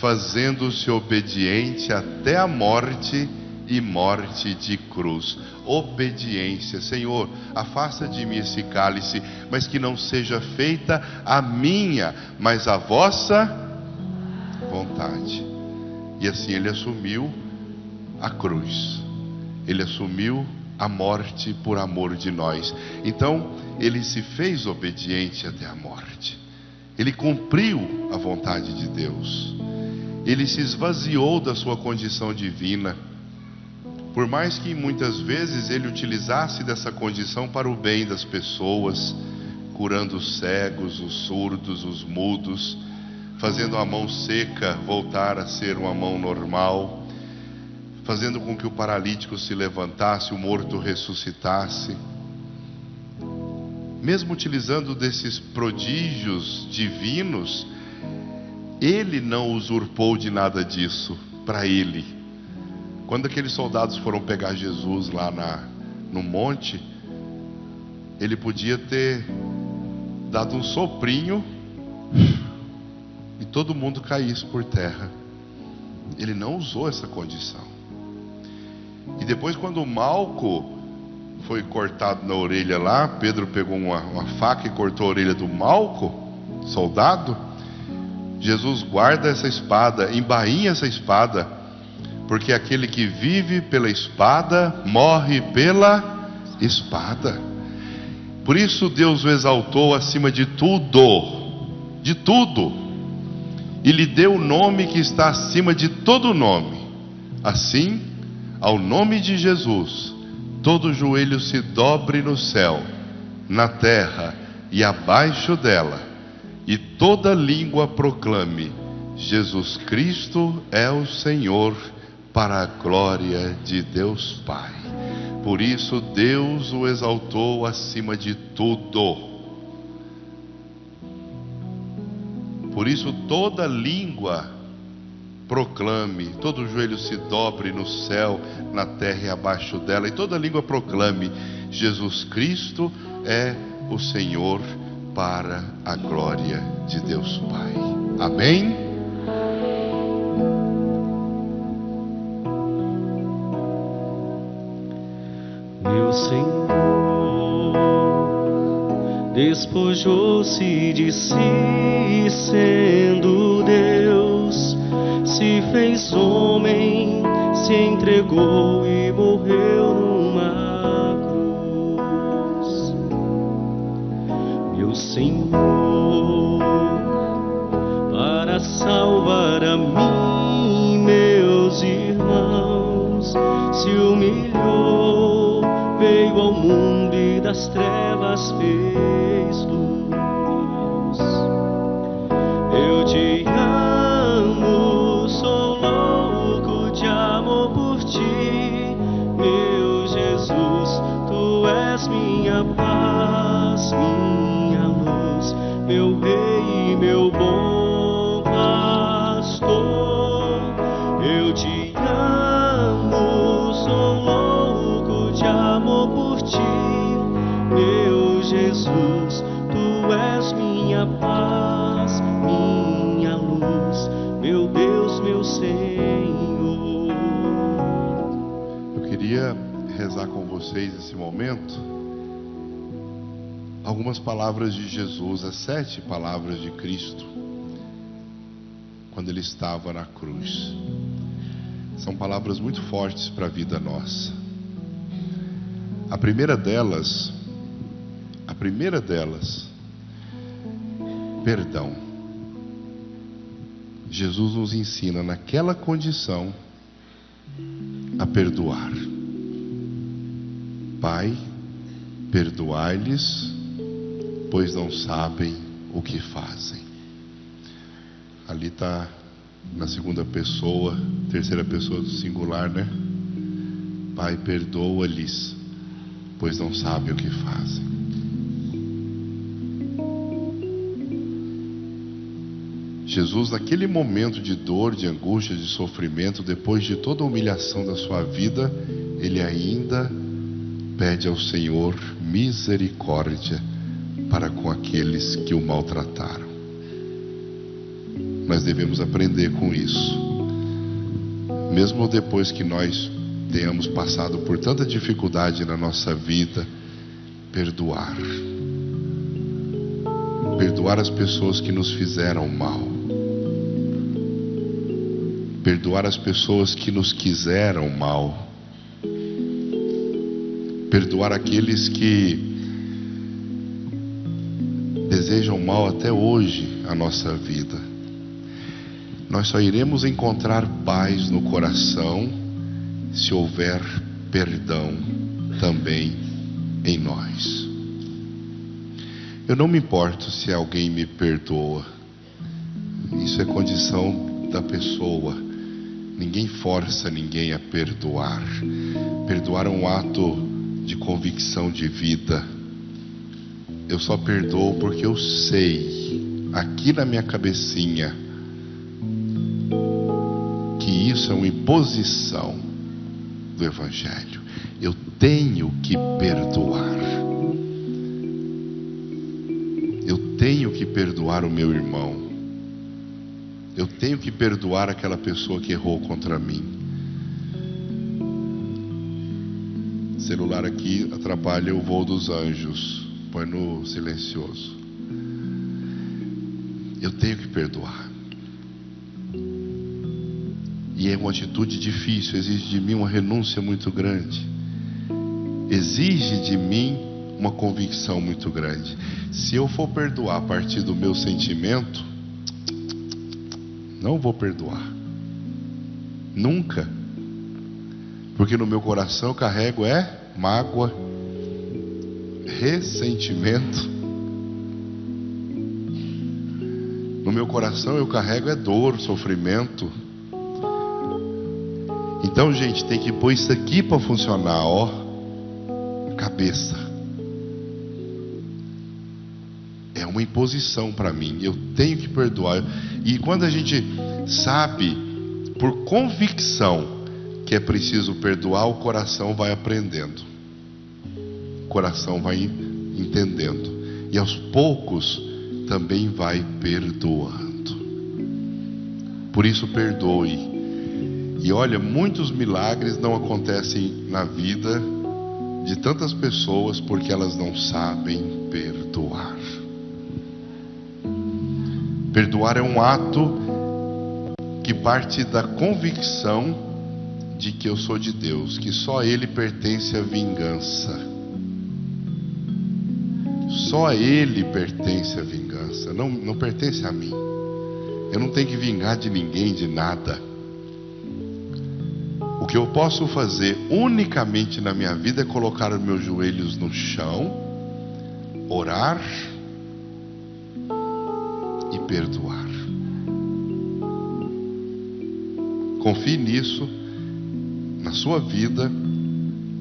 fazendo-se obediente até a morte e morte de cruz. Obediência. Senhor, afasta de mim esse cálice, mas que não seja feita a minha, mas a vossa vontade. E assim ele assumiu a cruz, ele assumiu a morte por amor de nós. Então ele se fez obediente até a morte, ele cumpriu a vontade de Deus, ele se esvaziou da sua condição divina. Por mais que muitas vezes ele utilizasse dessa condição para o bem das pessoas, curando os cegos, os surdos, os mudos, fazendo a mão seca voltar a ser uma mão normal, fazendo com que o paralítico se levantasse, o morto ressuscitasse. Mesmo utilizando desses prodígios divinos, ele não usurpou de nada disso para ele. Quando aqueles soldados foram pegar Jesus lá no monte, ele podia ter dado um soprinho e todo mundo caísse por terra. Ele não usou essa condição. E depois, quando o Malco foi cortado na orelha lá, Pedro pegou uma faca e cortou a orelha do Malco, soldado. Jesus guarda essa espada, embainha essa espada, porque aquele que vive pela espada morre pela espada. Por isso Deus o exaltou acima de tudo, e lhe deu o nome que está acima de todo nome. Assim, ao nome de Jesus, todo joelho se dobre no céu, na terra e abaixo dela, e toda língua proclame: Jesus Cristo é o Senhor, para a glória de Deus Pai. Por isso Deus o exaltou acima de tudo. Por isso toda língua proclame, todo joelho se dobre no céu, na terra e abaixo dela, e toda língua proclame: Jesus Cristo é o Senhor, para a glória de Deus Pai. Amém? Meu Senhor despojou-se de si, sendo Deus, se fez homem, se entregou e morreu numa cruz. Meu Senhor, para salvar a mim e meus irmãos, se humilhou, veio ao mundo e das trevas fez luz. Eu te amo, sou louco de amor por ti, meu Jesus, tu és minha paz, minha luz, meu rei e meu bom pastor. Eu te amo, sou louco de amor por ti, meu Jesus, tu és minha paz, minha luz, meu Deus, meu Senhor. Eu queria rezar com vocês esse momento algumas palavras de Jesus, as 7 palavras de Cristo, quando ele estava na cruz. São palavras muito fortes para a vida nossa. A primeira delas, perdão. Jesus nos ensina naquela condição a perdoar. Pai, perdoai-lhes, pois não sabem o que fazem. Ali está na segunda pessoa, terceira pessoa do singular, né? Pai, perdoa-lhes, pois não sabem o que fazem. Jesus, naquele momento de dor, de angústia, de sofrimento, depois de toda a humilhação da sua vida, ele ainda pede ao Senhor misericórdia para com aqueles que o maltrataram. Nós devemos aprender com isso. Mesmo depois que nós tenhamos passado por tanta dificuldade na nossa vida, perdoar. Perdoar as pessoas que nos fizeram mal. Perdoar as pessoas que nos quiseram mal. Perdoar aqueles que desejam mal até hoje a nossa vida. Nós só iremos encontrar paz no coração se houver perdão também em nós. Eu não me importo se alguém me perdoa. Isso é condição da pessoa. Ninguém força ninguém a perdoar. Perdoar é um ato de convicção de vida. Eu só perdoo porque eu sei, aqui na minha cabecinha, que isso é uma imposição do Evangelho. Eu tenho que perdoar. Eu tenho que perdoar o meu irmão. Eu tenho que perdoar aquela pessoa que errou contra mim. O celular aqui atrapalha o voo dos anjos. Põe no silencioso. Eu tenho que perdoar. E é uma atitude difícil, exige de mim uma renúncia muito grande. exige de mim uma convicção muito grande. Se eu for perdoar a partir do meu sentimento, não vou perdoar. Nunca. Porque no meu coração eu carrego mágoa, ressentimento. No meu coração eu carrego dor, sofrimento. Então, gente, tem que pôr isso aqui para funcionar, cabeça. É uma imposição para mim. Eu tenho que perdoar. E quando a gente sabe, por convicção, que é preciso perdoar, o coração vai aprendendo. O coração vai entendendo. E aos poucos também vai perdoando. Por isso, perdoe. E olha, muitos milagres não acontecem na vida de tantas pessoas porque elas não sabem perdoar. Perdoar é um ato que parte da convicção de que eu sou de Deus, que só Ele pertence à vingança. Só a Ele pertence à vingança, não pertence a mim. Eu não tenho que vingar de ninguém, de nada. O que eu posso fazer unicamente na minha vida é colocar os meus joelhos no chão, orar e perdoar. Confie nisso, na sua vida,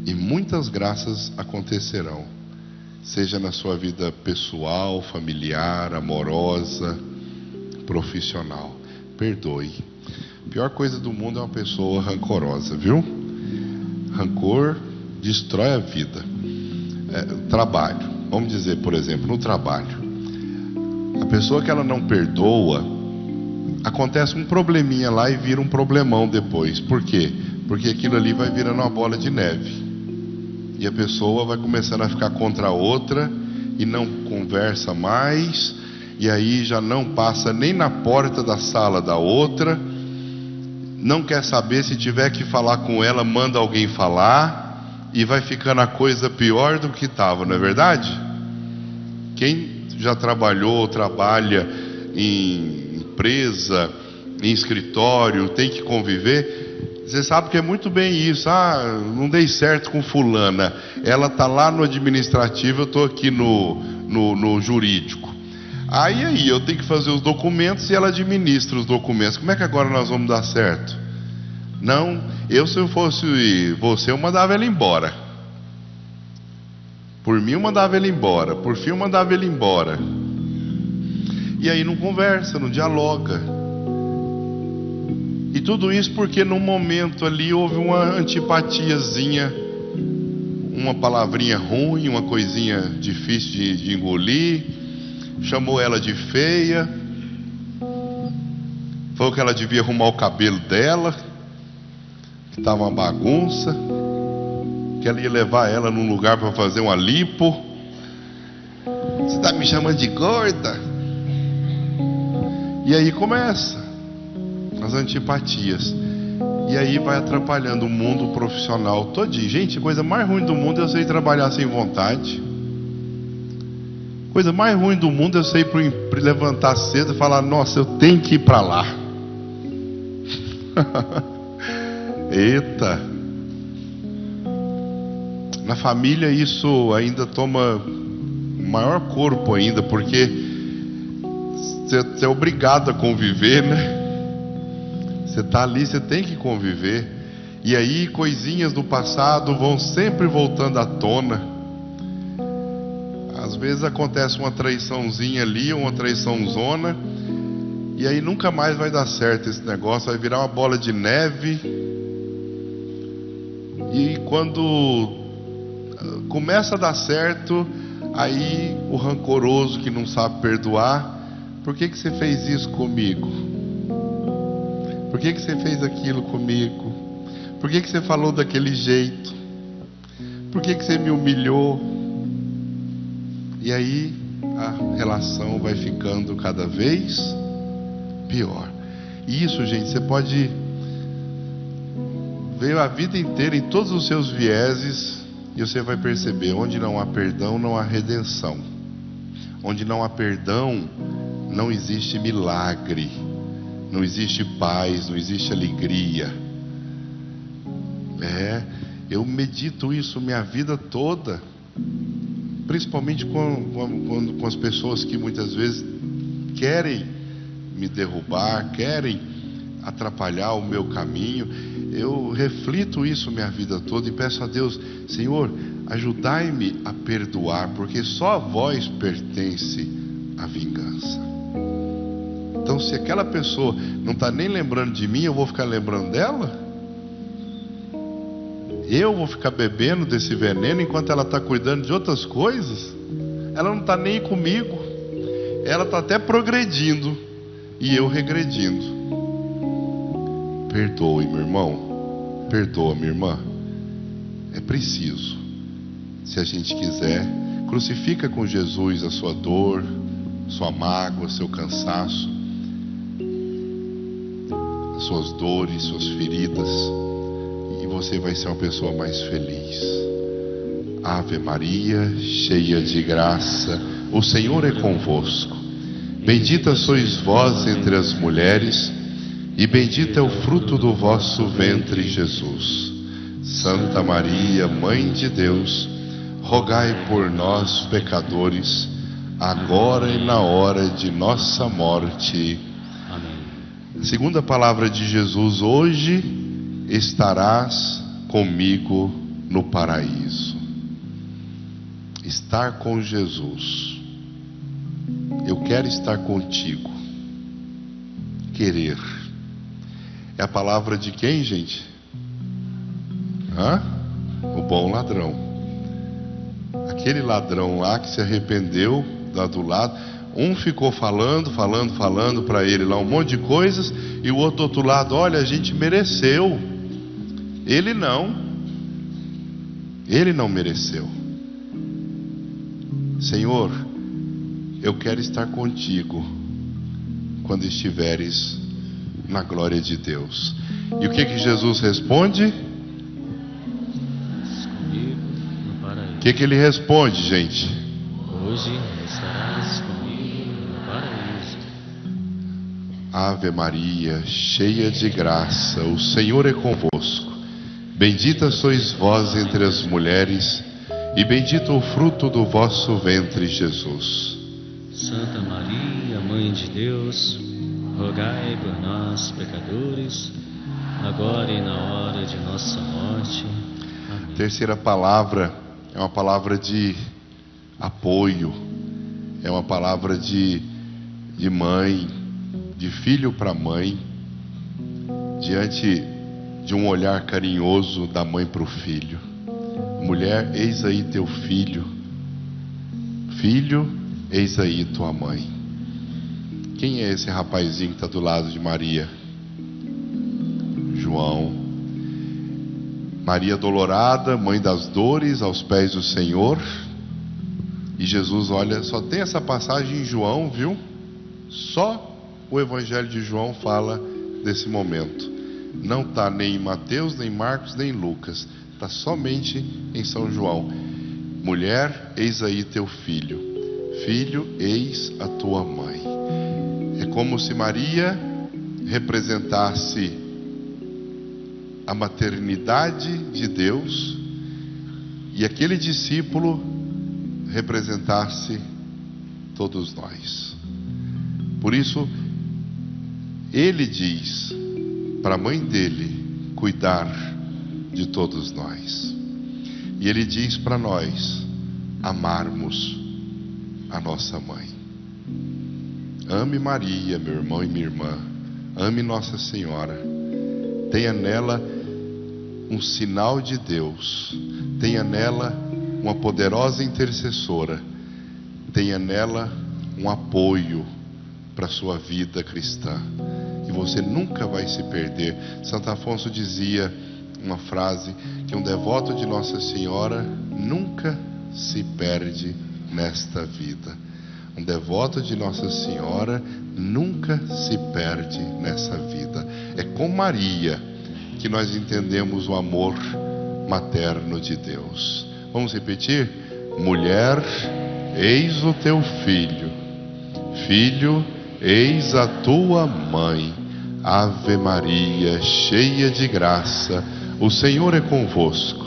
e muitas graças acontecerão. Seja na sua vida pessoal, familiar, amorosa, profissional. Perdoe. A pior coisa do mundo é uma pessoa rancorosa, viu? Rancor destrói a vida. Trabalho. Vamos dizer, por exemplo, no trabalho. A pessoa que ela não perdoa, acontece um probleminha lá e vira um problemão depois. Por quê? Porque aquilo ali vai virando uma bola de neve. E a pessoa vai começando a ficar contra a outra e não conversa mais. E aí já não passa nem na porta da sala da outra. Não quer saber, se tiver que falar com ela, manda alguém falar. E vai ficando a coisa pior do que estava, não é verdade? Quem já trabalhou, trabalha em empresa, em escritório, tem que conviver, você sabe que é muito bem isso. Não dei certo com fulana, ela está lá no administrativo, eu estou aqui no jurídico. Aí eu tenho que fazer os documentos e ela administra os documentos. Como é que agora nós vamos dar certo? Não, se eu fosse você, eu mandava ela embora. Por mim eu mandava ele embora, por fim eu mandava ele embora. E aí não conversa, não dialoga. E tudo isso porque num momento ali houve uma antipatiazinha, uma palavrinha ruim, uma coisinha difícil de engolir. Chamou ela de feia, falou que ela devia arrumar o cabelo dela, que estava uma bagunça, que ela ia levar ela num lugar para fazer uma lipo. Você está me chamando de gorda? E aí começa as antipatias. E aí vai atrapalhando o mundo profissional todinho. Gente, a coisa mais ruim do mundo é eu sei trabalhar sem vontade. Coisa mais ruim do mundo é eu sei levantar cedo e falar: nossa, eu tenho que ir para lá. Eita. Na família isso ainda toma maior corpo ainda, porque você é obrigado a conviver, né? Você está ali, você tem que conviver. E aí coisinhas do passado vão sempre voltando à tona. Às vezes acontece uma traiçãozinha ali, uma traiçãozona, e aí nunca mais vai dar certo esse negócio, vai virar uma bola de neve. E quando começa a dar certo, aí o rancoroso que não sabe perdoar: por que você fez isso comigo? Por que você fez aquilo comigo? Por que você falou daquele jeito? Por que você me humilhou? E aí a relação vai ficando cada vez pior. E isso, gente, você pode ver a vida inteira, em todos os seus vieses, E você vai perceber, onde não há perdão, não há redenção. Onde não há perdão, não existe milagre, não existe paz, não existe alegria. Eu medito isso minha vida toda, principalmente com as pessoas que muitas vezes querem me derrubar, querem atrapalhar o meu caminho. Eu reflito isso minha vida toda e peço a Deus: Senhor, ajudai-me a perdoar, porque só a vós pertence a vingança. Então, se aquela pessoa não está nem lembrando de mim, eu vou ficar lembrando dela? Eu vou ficar bebendo desse veneno enquanto ela está cuidando de outras coisas? Ela não está nem comigo. Ela está até progredindo e eu regredindo. Perdoe, meu irmão. Perdoa, minha irmã. É preciso. Se a gente quiser, crucifica com Jesus a sua dor, sua mágoa, seu cansaço, as suas dores, suas feridas, e você vai ser uma pessoa mais feliz. Ave Maria, cheia de graça, o Senhor é convosco. Bendita sois vós entre as mulheres, e bendito é o fruto do vosso ventre, Jesus. Santa Maria, Mãe de Deus, rogai por nós, pecadores, agora e na hora de nossa morte. Amém. Segunda palavra de Jesus: hoje estarás comigo no paraíso. Estar com Jesus. Eu quero estar contigo. Querer. É a palavra de quem, gente? O bom ladrão. Aquele ladrão lá que se arrependeu lá do lado. Um ficou falando para ele lá um monte de coisas, e o outro do outro lado: olha, a gente mereceu. Ele não mereceu. Senhor, eu quero estar contigo quando estiveres na glória de Deus. E o que Jesus responde? O que ele responde, gente? Hoje estarás comigo no paraíso. Ave Maria, cheia de graça, o Senhor é convosco. Bendita sois vós entre as mulheres, e bendito o fruto do vosso ventre, Jesus. Santa Maria, Mãe de Deus, rogai por nós, pecadores, agora e na hora de nossa morte. Amém. Terceira palavra é uma palavra de apoio, é uma palavra de mãe, de filho para mãe, diante de um olhar carinhoso da mãe para o filho. Mulher, eis aí teu filho. Filho, eis aí tua mãe. Quem é esse rapazinho que está do lado de Maria? João. Maria dolorada, mãe das dores, aos pés do Senhor. E Jesus, olha, só tem essa passagem em João, viu? Só o Evangelho de João fala desse momento. Não está nem em Mateus, nem Marcos, nem Lucas. Está somente em São João. Mulher, eis aí teu filho. Filho, eis a tua mãe. É como se Maria representasse a maternidade de Deus e aquele discípulo representasse todos nós. Por isso, ele diz para a mãe dele cuidar de todos nós. E ele diz para nós amarmos a nossa mãe. Ame Maria, meu irmão e minha irmã. Ame Nossa Senhora. Tenha nela um sinal de Deus. Tenha nela uma poderosa intercessora. Tenha nela um apoio para a sua vida cristã. E você nunca vai se perder. Santo Afonso dizia uma frase, que um devoto de Nossa Senhora nunca se perde nesta vida. Um devoto de Nossa Senhora nunca se perde nessa vida. É com Maria que nós entendemos o amor materno de Deus. Vamos repetir? Mulher, eis o teu filho. Filho, eis a tua mãe. Ave Maria, cheia de graça, o Senhor é convosco.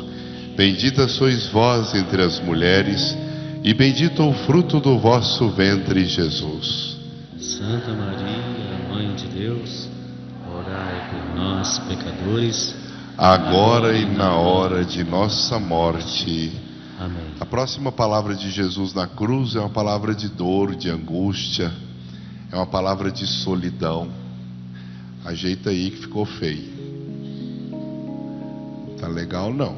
Bendita sois vós entre as mulheres, e bendito o fruto do vosso ventre, Jesus. Santa Maria, Mãe de Deus, orai por nós, pecadores, agora e na hora de nossa morte. Amém. A próxima palavra de Jesus na cruz é uma palavra de dor, de angústia, é uma palavra de solidão. Ajeita aí que ficou feio. Tá legal não?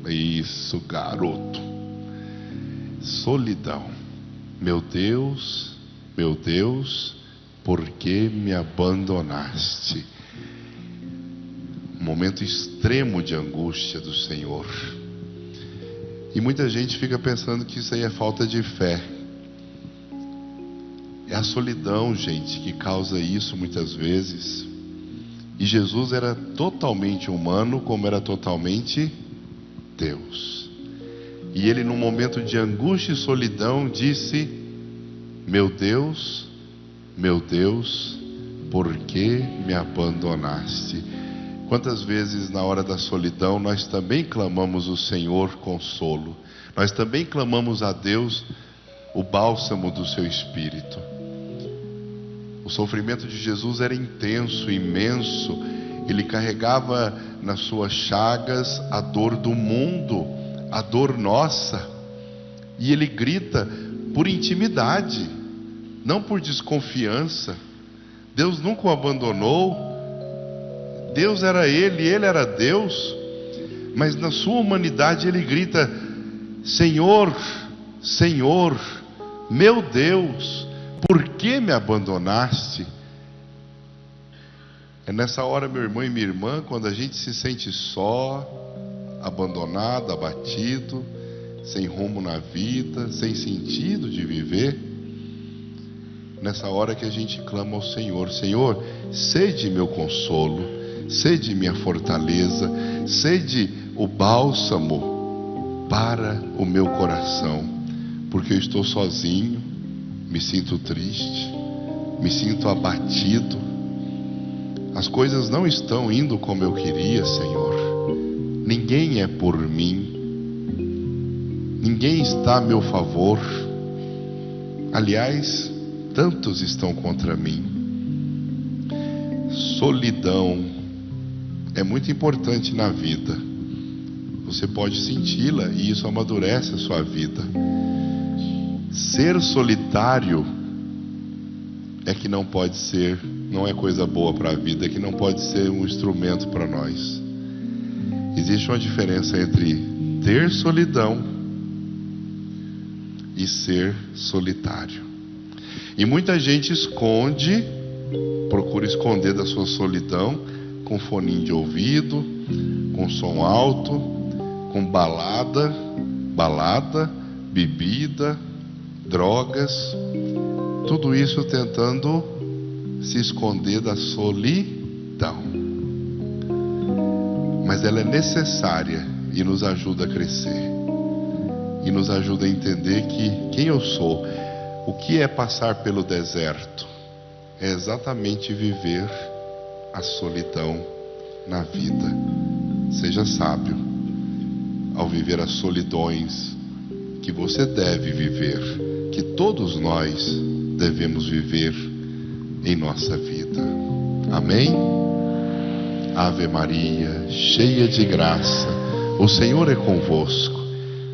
Isso, garoto. Solidão. Meu Deus, por que me abandonaste? Um momento extremo de angústia do Senhor. E muita gente fica pensando que isso aí é falta de fé. É a solidão, gente, que causa isso muitas vezes. E Jesus era totalmente humano, como era totalmente Deus. E ele, num momento de angústia e solidão, disse: meu Deus, por que me abandonaste? Quantas vezes na hora da solidão nós também clamamos o Senhor consolo, nós também clamamos a Deus o bálsamo do seu Espírito. O sofrimento de Jesus era intenso, imenso. Ele carregava nas suas chagas a dor do mundo, a dor nossa. E ele grita por intimidade, não por desconfiança. Deus nunca o abandonou. Deus era ele era Deus. Mas na sua humanidade ele grita: Senhor, meu Deus, por que me abandonaste? É nessa hora, meu irmão e minha irmã, quando a gente se sente só, abandonado, abatido, sem rumo na vida, sem sentido de viver, nessa hora que a gente clama ao Senhor: Senhor, sede meu consolo, sede minha fortaleza, sede o bálsamo para o meu coração, porque eu estou sozinho, me sinto triste, me sinto abatido, as coisas não estão indo como eu queria, Senhor. Ninguém é por mim, ninguém está a meu favor. Aliás, tantos estão contra mim. Solidão é muito importante na vida. Você pode senti-la e isso amadurece a sua vida. Ser solitário é que não pode ser, não é coisa boa para a vida, é que não pode ser um instrumento para nós. Existe uma diferença entre ter solidão e ser solitário. E muita gente procura esconder da sua solidão com foninho de ouvido, com som alto, com balada, bebida, drogas, tudo isso tentando se esconder da solidão. Mas ela é necessária e nos ajuda a crescer, e nos ajuda a entender que quem eu sou, o que é passar pelo deserto, é exatamente viver a solidão na vida. Seja sábio ao viver as solidões que você deve viver, que todos nós devemos viver em nossa vida. Amém? Ave Maria, cheia de graça, o Senhor é convosco.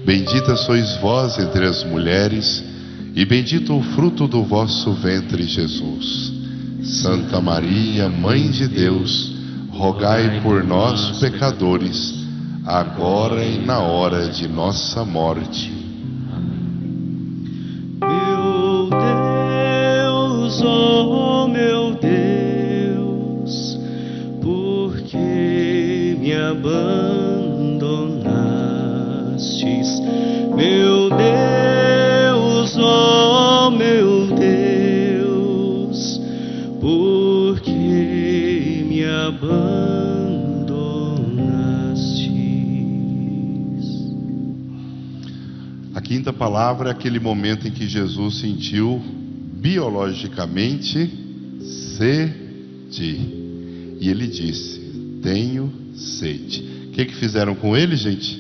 Bendita sois vós entre as mulheres, e bendito o fruto do vosso ventre, Jesus. Santa Maria, Mãe de Deus, rogai por nós, pecadores, agora e na hora de nossa morte. Meu Deus, oh meu Deus, por que me abandonastes? Meu Deus, oh meu Deus, por que me abandonastes? A quinta palavra é aquele momento em que Jesus sentiu biologicamente sede. E ele disse: tenho sede. O que fizeram com ele, gente?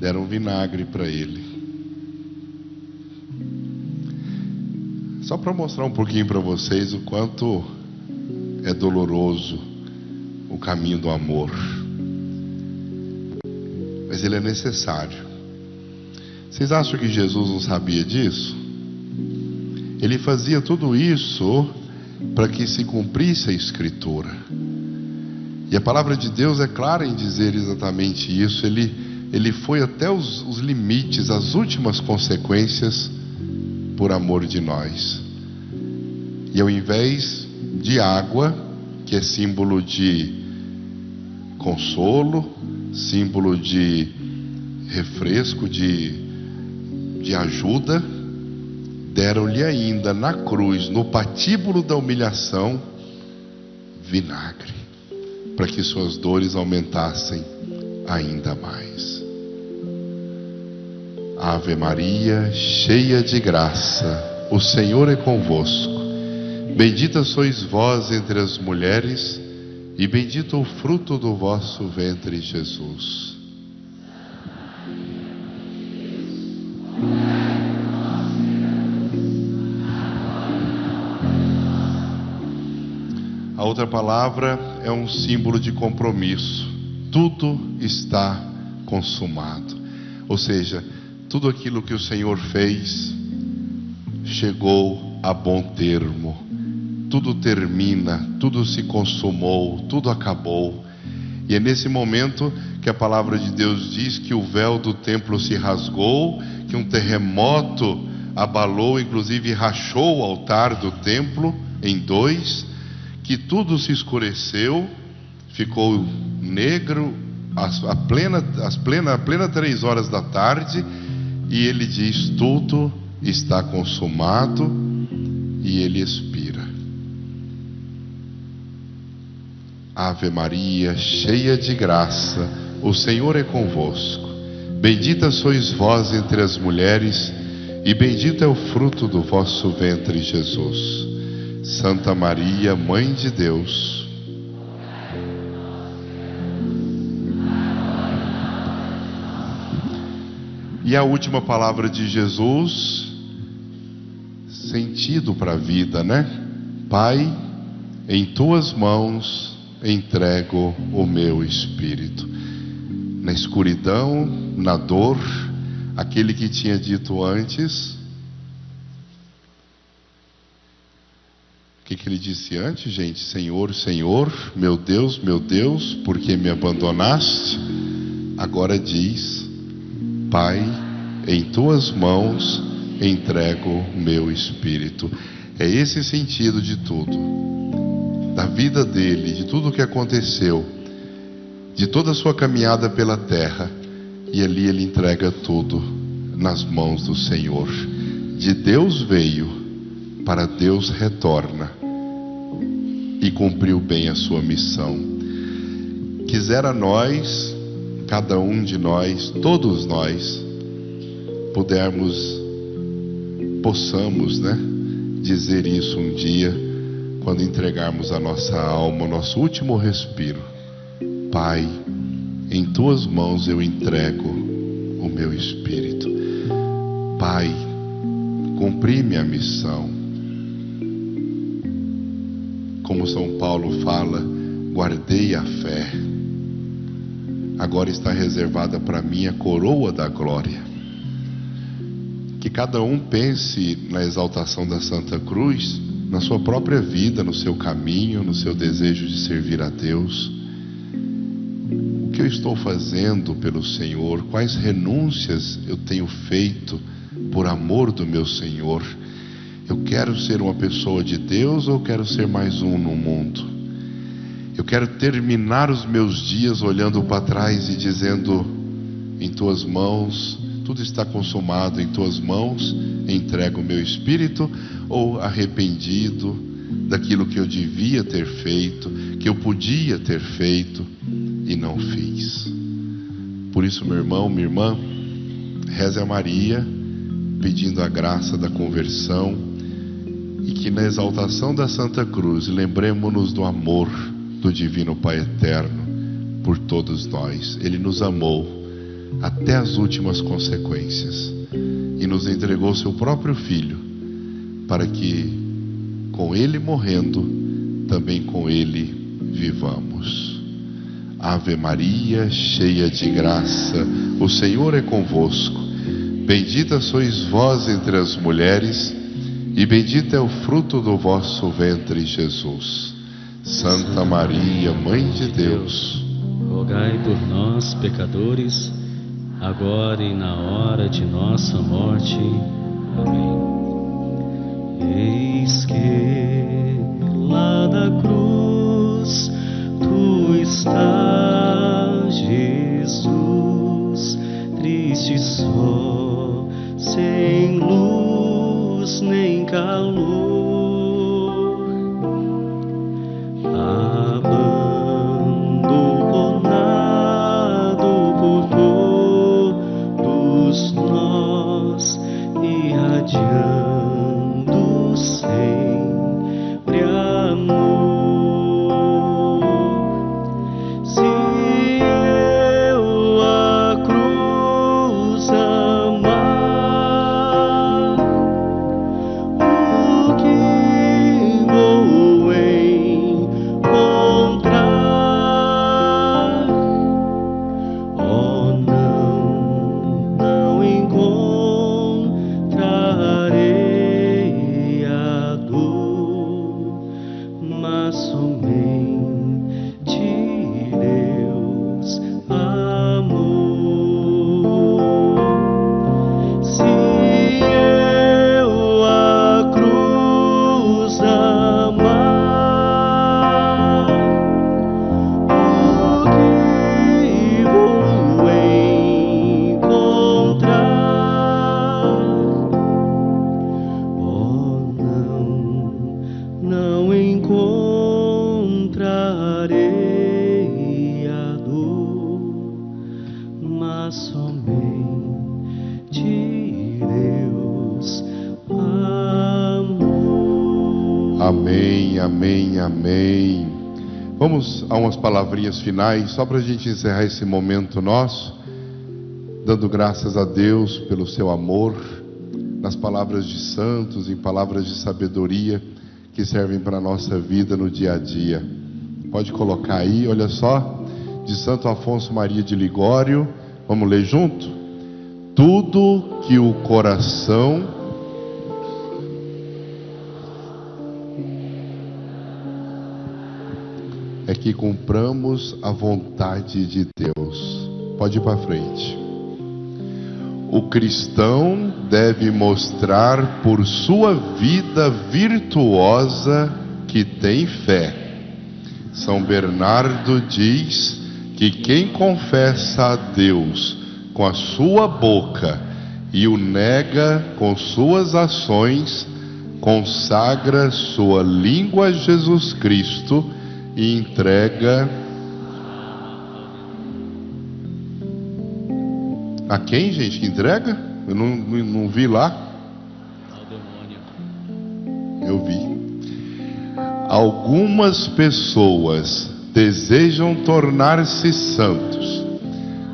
Deram vinagre para ele. Só para mostrar um pouquinho para vocês o quanto é doloroso o caminho do amor. Mas ele é necessário. Vocês acham que Jesus não sabia disso? Ele fazia tudo isso para que se cumprisse a Escritura. E a palavra de Deus é clara em dizer exatamente isso. Ele foi até os limites, as últimas consequências, por amor de nós. E ao invés de água, que é símbolo de consolo, símbolo de refresco, de ajuda, deram-lhe ainda na cruz, no patíbulo da humilhação, vinagre, para que suas dores aumentassem ainda mais. Ave Maria, cheia de graça, o Senhor é convosco. Bendita sois vós entre as mulheres, e bendito o fruto do vosso ventre, Jesus. A outra palavra é um símbolo de compromisso. Tudo está consumado. Ou seja, tudo aquilo que o Senhor fez chegou a bom termo. Tudo termina, tudo se consumou, tudo acabou. E é nesse momento que a palavra de Deus diz que o véu do templo se rasgou, que um terremoto abalou, inclusive rachou o altar do templo em dois, que tudo se escureceu, ficou negro a plena 3 horas da tarde, e ele diz: tudo está consumado, e ele expira. Ave Maria, cheia de graça, o Senhor é convosco. Bendita sois vós entre as mulheres, e bendito é o fruto do vosso ventre, Jesus. Santa Maria, Mãe de Deus, e a última palavra de Jesus, sentido para a vida, né? Pai, em tuas mãos entrego o meu espírito. Na escuridão, na dor, aquele que tinha dito antes, o que ele disse antes, gente? Senhor, Senhor, meu Deus, por que me abandonaste? Agora diz: Pai, em tuas mãos entrego o meu espírito. É esse sentido de tudo, da vida dele, de tudo o que aconteceu, de toda a sua caminhada pela terra. E ali ele entrega tudo nas mãos do Senhor. De Deus veio, para Deus retorna, e cumpriu bem a sua missão. Quisera nós, cada um de nós, todos nós, possamos, dizer isso um dia, quando entregarmos a nossa alma, o nosso último respiro: Pai, em tuas mãos eu entrego o meu espírito. Pai, cumpri minha missão. Como São Paulo fala, guardei a fé. Agora está reservada para mim a coroa da glória. Que cada um pense na exaltação da Santa Cruz, na sua própria vida, no seu caminho, no seu desejo de servir a Deus. O que eu estou fazendo pelo Senhor? Quais renúncias eu tenho feito por amor do meu Senhor? Eu quero ser uma pessoa de Deus, ou quero ser mais um no mundo? Eu quero terminar os meus dias olhando para trás e dizendo: em tuas mãos tudo está consumado, em tuas mãos entrego o meu espírito? Ou arrependido daquilo que eu devia ter feito, que eu podia ter feito e não fiz? Por isso, meu irmão, minha irmã, reze a Maria, pedindo a graça da conversão, e que na exaltação da Santa Cruz lembremos-nos do amor do Divino Pai Eterno por todos nós. Ele nos amou até as últimas consequências e nos entregou seu próprio Filho, para que com Ele morrendo, também com Ele vivamos. Ave Maria, cheia de graça, o Senhor é convosco. Bendita sois vós entre as mulheres, e bendito é o fruto do vosso ventre, Jesus. Santa Maria, Mãe de Deus, rogai por nós, pecadores, agora e na hora de nossa morte. Amém. Eis que lá da cruz tu estás, Jesus, triste só, sem luz nem calor, abandonado por todos nós, irradiando sempre amor. Se eu a cruz amar, o que vou encontrar? Oh, não encontrarei a dor, mas somente Deus amor. Se eu a cruz amar, o que vou encontrar? Oh, não encontrarei a dor, mas somente Deus amor. amém, amém, amém. Vamos a umas palavrinhas finais, só para a gente encerrar esse momento nosso, dando graças a Deus pelo seu amor, nas palavras de santos, em palavras de sabedoria, que servem para a nossa vida no dia a dia. Pode colocar aí, olha só, de Santo Afonso Maria de Ligório, vamos ler junto? Tudo que o coração é que cumpramos a vontade de Deus. Pode ir para frente. O cristão deve mostrar por sua vida virtuosa que tem fé. São Bernardo diz que quem confessa a Deus com a sua boca e o nega com suas ações, consagra sua língua a Jesus Cristo e entrega a quem, gente, que entrega? Eu não vi lá. Ao demônio. Eu vi. Algumas pessoas desejam tornar-se santos,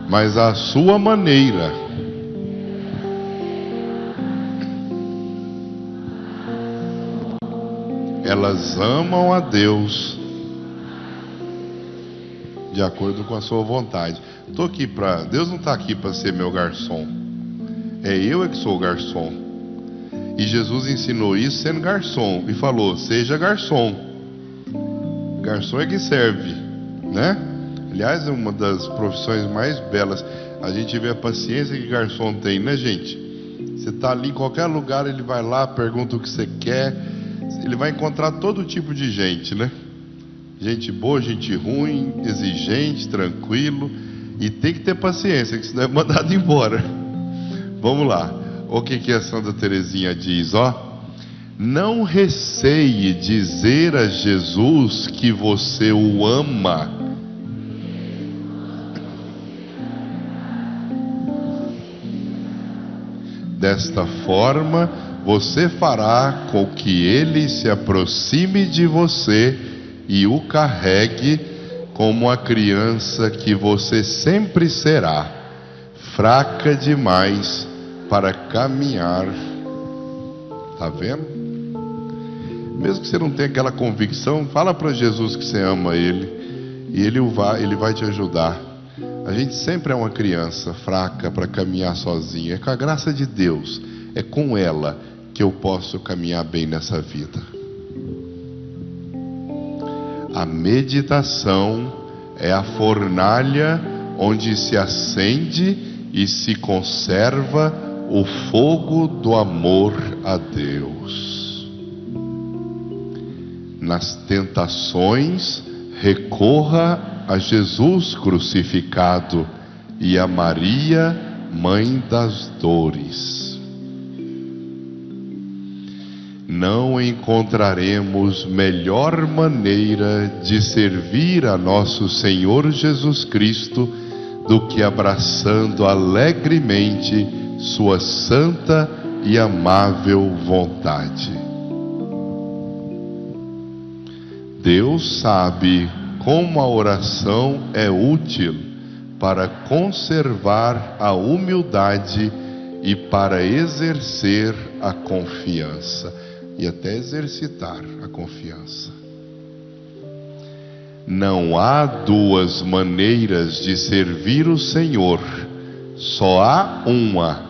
mas à sua maneira. Elas amam a Deus de acordo com a sua vontade. Deus não está aqui para ser meu garçom. É eu que sou o garçom. E Jesus ensinou isso sendo garçom e falou: seja garçom. Garçom é que serve, né? Aliás, é uma das profissões mais belas. A gente vê a paciência que garçom tem, né, gente? Você está ali em qualquer lugar, ele vai lá, pergunta o que você quer. Ele vai encontrar todo tipo de gente, né? Gente boa, gente ruim, exigente, tranquilo. E tem que ter paciência, que senão é mandado embora. Vamos lá. O que a Santa Teresinha diz, ó? Não receie dizer a Jesus que você o ama. Desta forma, você fará com que ele se aproxime de você e o carregue como a criança que você sempre será, fraca demais para caminhar. Tá vendo? Mesmo que você não tenha aquela convicção, fala para Jesus que você ama ele e ele vai te ajudar. A gente sempre é uma criança fraca para caminhar sozinho. É com a graça de Deus, é com ela que eu posso caminhar bem nessa vida. A meditação é a fornalha onde se acende e se conserva o fogo do amor a Deus. Nas tentações, recorra a Jesus crucificado e a Maria, mãe das dores. Não encontraremos melhor maneira de servir a nosso Senhor Jesus Cristo do que abraçando alegremente sua santa e amável vontade. Deus sabe como a oração é útil para conservar a humildade e para exercer a confiança. E até exercitar a confiança. Não há duas maneiras de servir o Senhor, só há uma: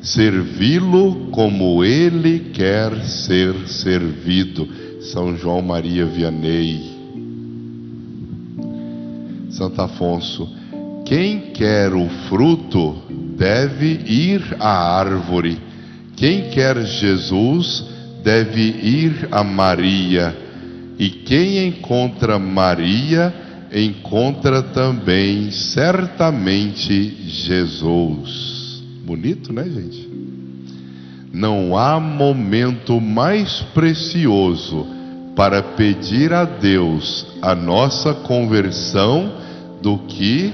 servi-lo como Ele quer ser servido. São João Maria Vianney. Santo Afonso: quem quer o fruto deve ir à árvore. Quem quer Jesus deve ir a Maria, e quem encontra Maria, encontra também certamente Jesus. Bonito, né, gente? Não há momento mais precioso para pedir a Deus a nossa conversão do que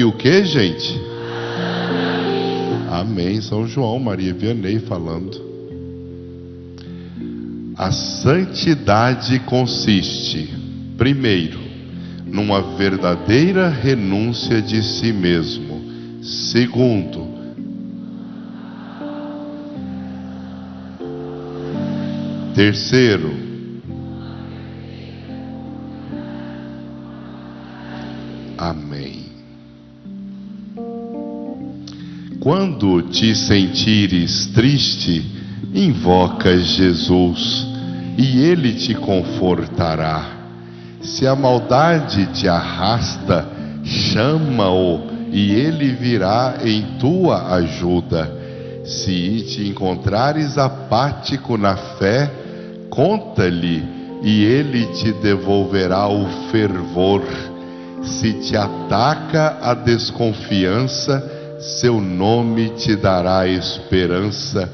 o que, gente? Amém. São João Maria Vianney falando. A santidade consiste, primeiro, numa verdadeira renúncia de si mesmo. Segundo, terceiro, amém. Quando te sentires triste, invoca Jesus e Ele te confortará. Se a maldade te arrasta, chama-o e Ele virá em tua ajuda. Se te encontrares apático na fé, conta-lhe e Ele te devolverá o fervor. Se te ataca a desconfiança, seu nome te dará esperança.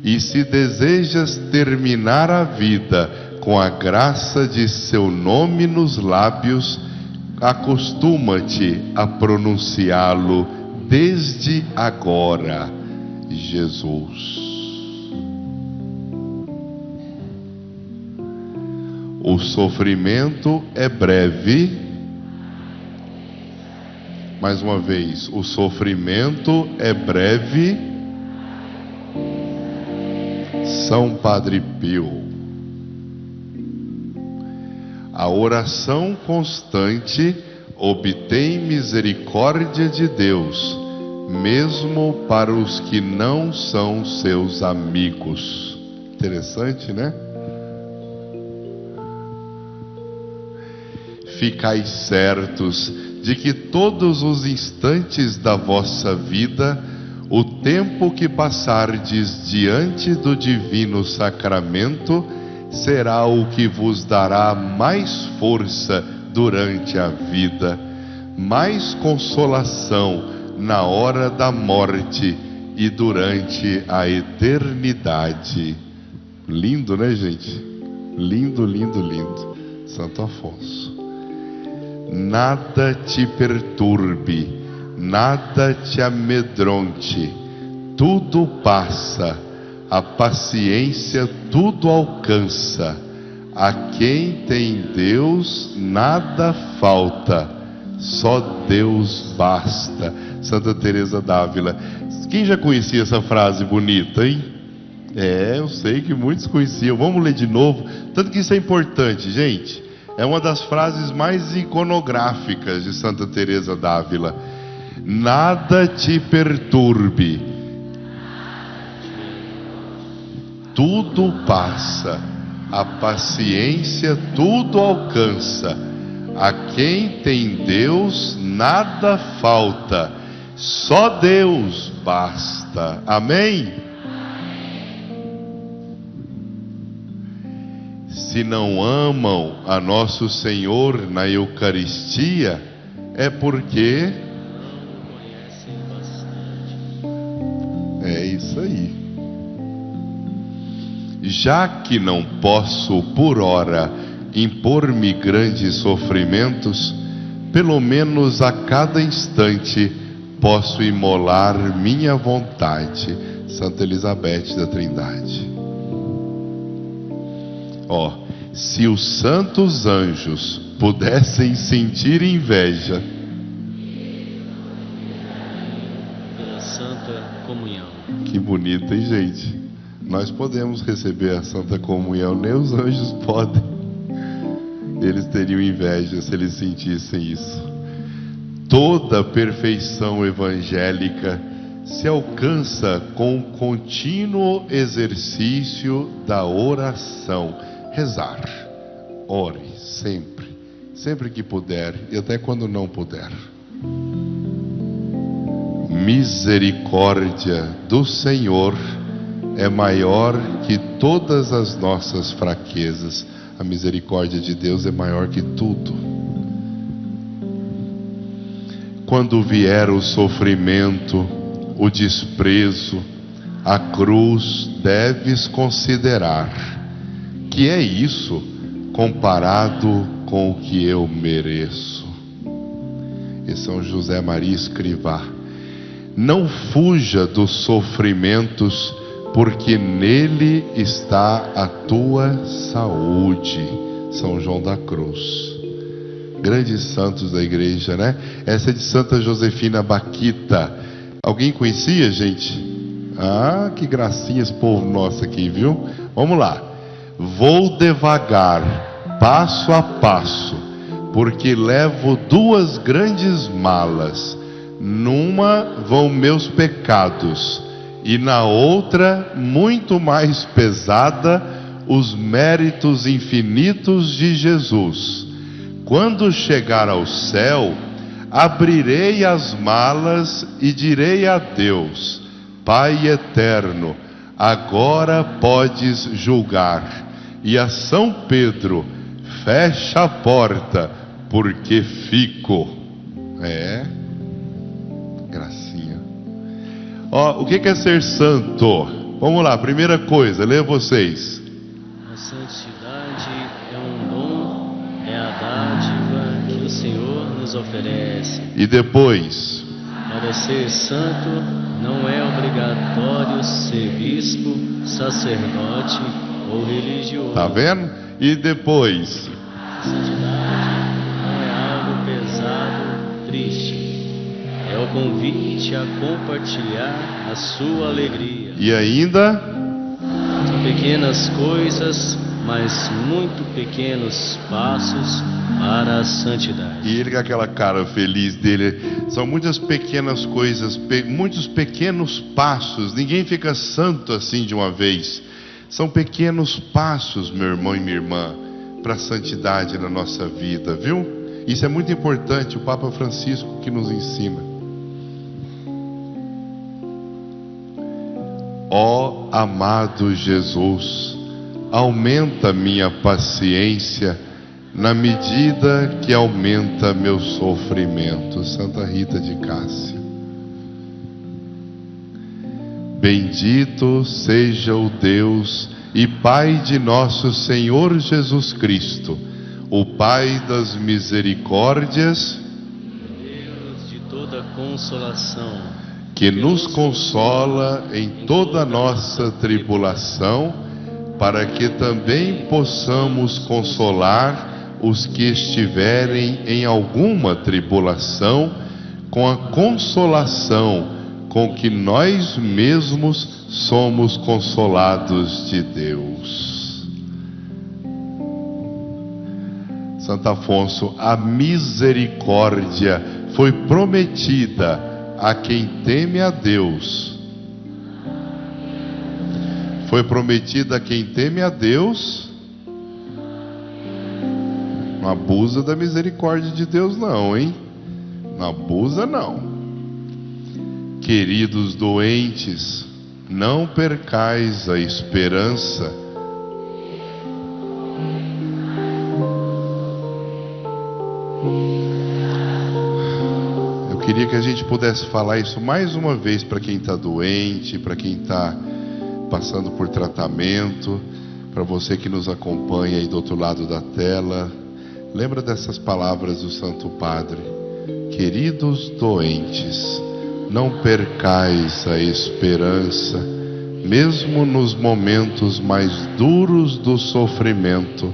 E se desejas terminar a vida com a graça de seu nome nos lábios, acostuma-te a pronunciá-lo desde agora: Jesus. O sofrimento é breve. Mais uma vez, o sofrimento é breve. São Padre Pio. A oração constante obtém misericórdia de Deus, mesmo para os que não são seus amigos. Interessante, né? Ficai certos de que todos os instantes da vossa vida, o tempo que passardes diante do divino sacramento, será o que vos dará mais força durante a vida, mais consolação na hora da morte e durante a eternidade. Lindo, né, gente? Lindo, lindo, lindo. Santo Afonso. Nada te perturbe, nada te amedronte. tudo passa, a paciência tudo alcança. A quem tem Deus nada falta, só Deus basta. Santa Teresa d'Ávila. Quem já conhecia essa frase bonita, hein? Eu sei que muitos conheciam. Vamos ler de novo. Tanto que isso é importante, gente. É uma das frases mais iconográficas de Santa Teresa d'Ávila. Nada te perturbe, tudo passa, a paciência tudo alcança. A quem tem Deus nada falta, só Deus basta. Amém? Se não amam a Nosso Senhor na Eucaristia, é porque é isso aí. Já que não posso por hora impor-me grandes sofrimentos, pelo menos a cada instante posso imolar minha vontade. Santa Elizabeth da Trindade. Se os santos anjos pudessem sentir inveja pela Santa Comunhão. Que bonito, hein, gente? Nós podemos receber a Santa Comunhão, nem os anjos podem. Eles teriam inveja se eles sentissem isso. Toda perfeição evangélica se alcança com o contínuo exercício da oração. Rezar. Ore sempre, sempre que puder e até quando não puder. Misericórdia do Senhor é maior que todas as nossas fraquezas. A misericórdia de Deus é maior que tudo. Quando vier o sofrimento, o desprezo, a cruz, deves considerar que é isso comparado com o que eu mereço. E São José Maria Escrivá. Não fuja dos sofrimentos, porque nele está a tua saúde. São João da Cruz. Grandes santos da igreja, né? Essa é de Santa Josefina Baquita. Alguém conhecia, gente? Ah, que gracinha esse povo nosso aqui, viu? Vamos lá. Vou devagar, passo a passo, porque levo duas grandes malas. Numa vão meus pecados, e na outra, muito mais pesada, os méritos infinitos de Jesus. Quando chegar ao céu, abrirei as malas e direi a Deus: Pai eterno, agora podes julgar. E a São Pedro: fecha a porta, porque fico. Gracinha. O que é ser santo? Vamos lá, primeira coisa, leia vocês. A santidade é um dom, é a dádiva que o Senhor nos oferece. E depois? Para ser santo, não é obrigatório ser bispo, sacerdote ou religioso. Tá vendo? E depois? A santidade não é algo pesado, triste. É o convite a compartilhar a sua alegria. E ainda? São pequenas coisas, mas muito pequenos passos para a santidade. E ele com aquela cara feliz dele. São muitas pequenas coisas, muitos pequenos passos. Ninguém fica santo assim de uma vez. São pequenos passos, meu irmão e minha irmã, para a santidade na nossa vida, viu? Isso é muito importante, o Papa Francisco que nos ensina. Ó amado Jesus, aumenta minha paciência na medida que aumenta meu sofrimento. Santa Rita de Cássia. Bendito seja o Deus e Pai de nosso Senhor Jesus Cristo, o Pai das misericórdias, Deus de toda consolação, que nos consola em toda nossa tribulação, para que também possamos consolar os que estiverem em alguma tribulação, com a consolação com que nós mesmos somos consolados de Deus. Santo Afonso, a misericórdia foi prometida a quem teme a Deus. Foi prometida a quem teme a Deus. Não abusa da misericórdia de Deus não, hein? Não abusa não. Queridos doentes, não percais a esperança. Eu queria que a gente pudesse falar isso mais uma vez para quem está doente, para quem está passando por tratamento, para você que nos acompanha aí do outro lado da tela. Lembra dessas palavras do Santo Padre: queridos doentes, não percais a esperança, mesmo nos momentos mais duros do sofrimento,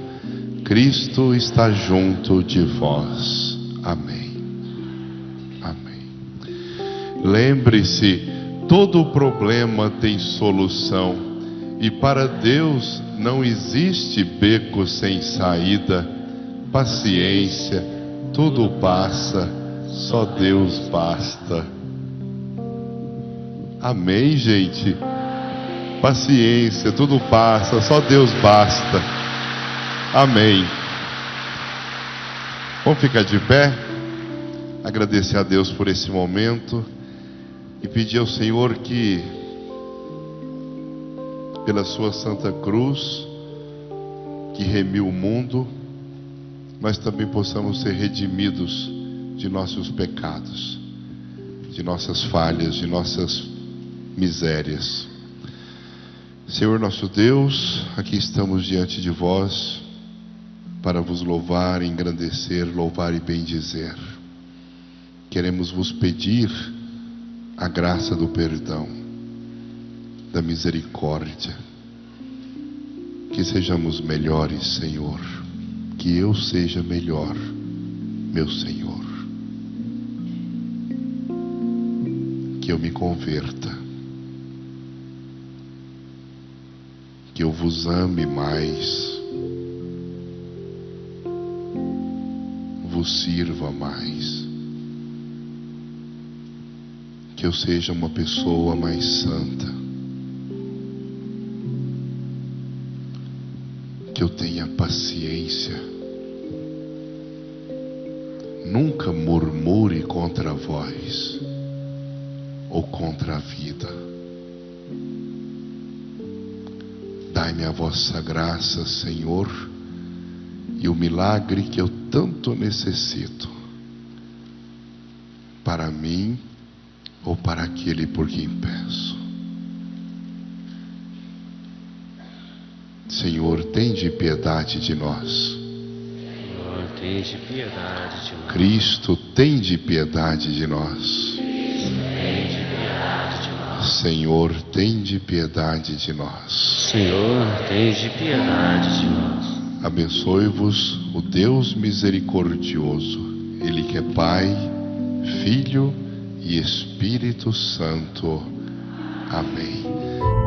Cristo está junto de vós. Amém. Amém. Lembre-se, todo problema tem solução, e para Deus não existe beco sem saída. Paciência, tudo passa, só Deus basta. Amém, gente? Paciência, tudo passa, só Deus basta. Amém. Vamos ficar de pé, agradecer a Deus por esse momento e pedir ao Senhor que, pela sua Santa Cruz, que remiu o mundo, nós também possamos ser redimidos de nossos pecados, de nossas falhas, de nossas misérias. Senhor nosso Deus, aqui estamos diante de vós para vos louvar, engrandecer, louvar e bendizer. Queremos vos pedir a graça do perdão, da misericórdia, que sejamos melhores, Senhor, que eu seja melhor, meu Senhor, que eu me converta, que eu vos ame mais, vos sirva mais, que eu seja uma pessoa mais santa, que eu tenha paciência, nunca murmure contra vós ou contra a vida. Dai-me a vossa graça, Senhor, e o milagre que eu tanto necessito, para mim ou para aquele por quem peço. Senhor, tende piedade de nós. Senhor, tende piedade de nós. Cristo, tende piedade de nós. Tende piedade de nós. Senhor, tende piedade de nós. Senhor, tende piedade de nós. Abençoe-vos o Deus misericordioso, Ele que é Pai, Filho e Espírito Santo. Amém.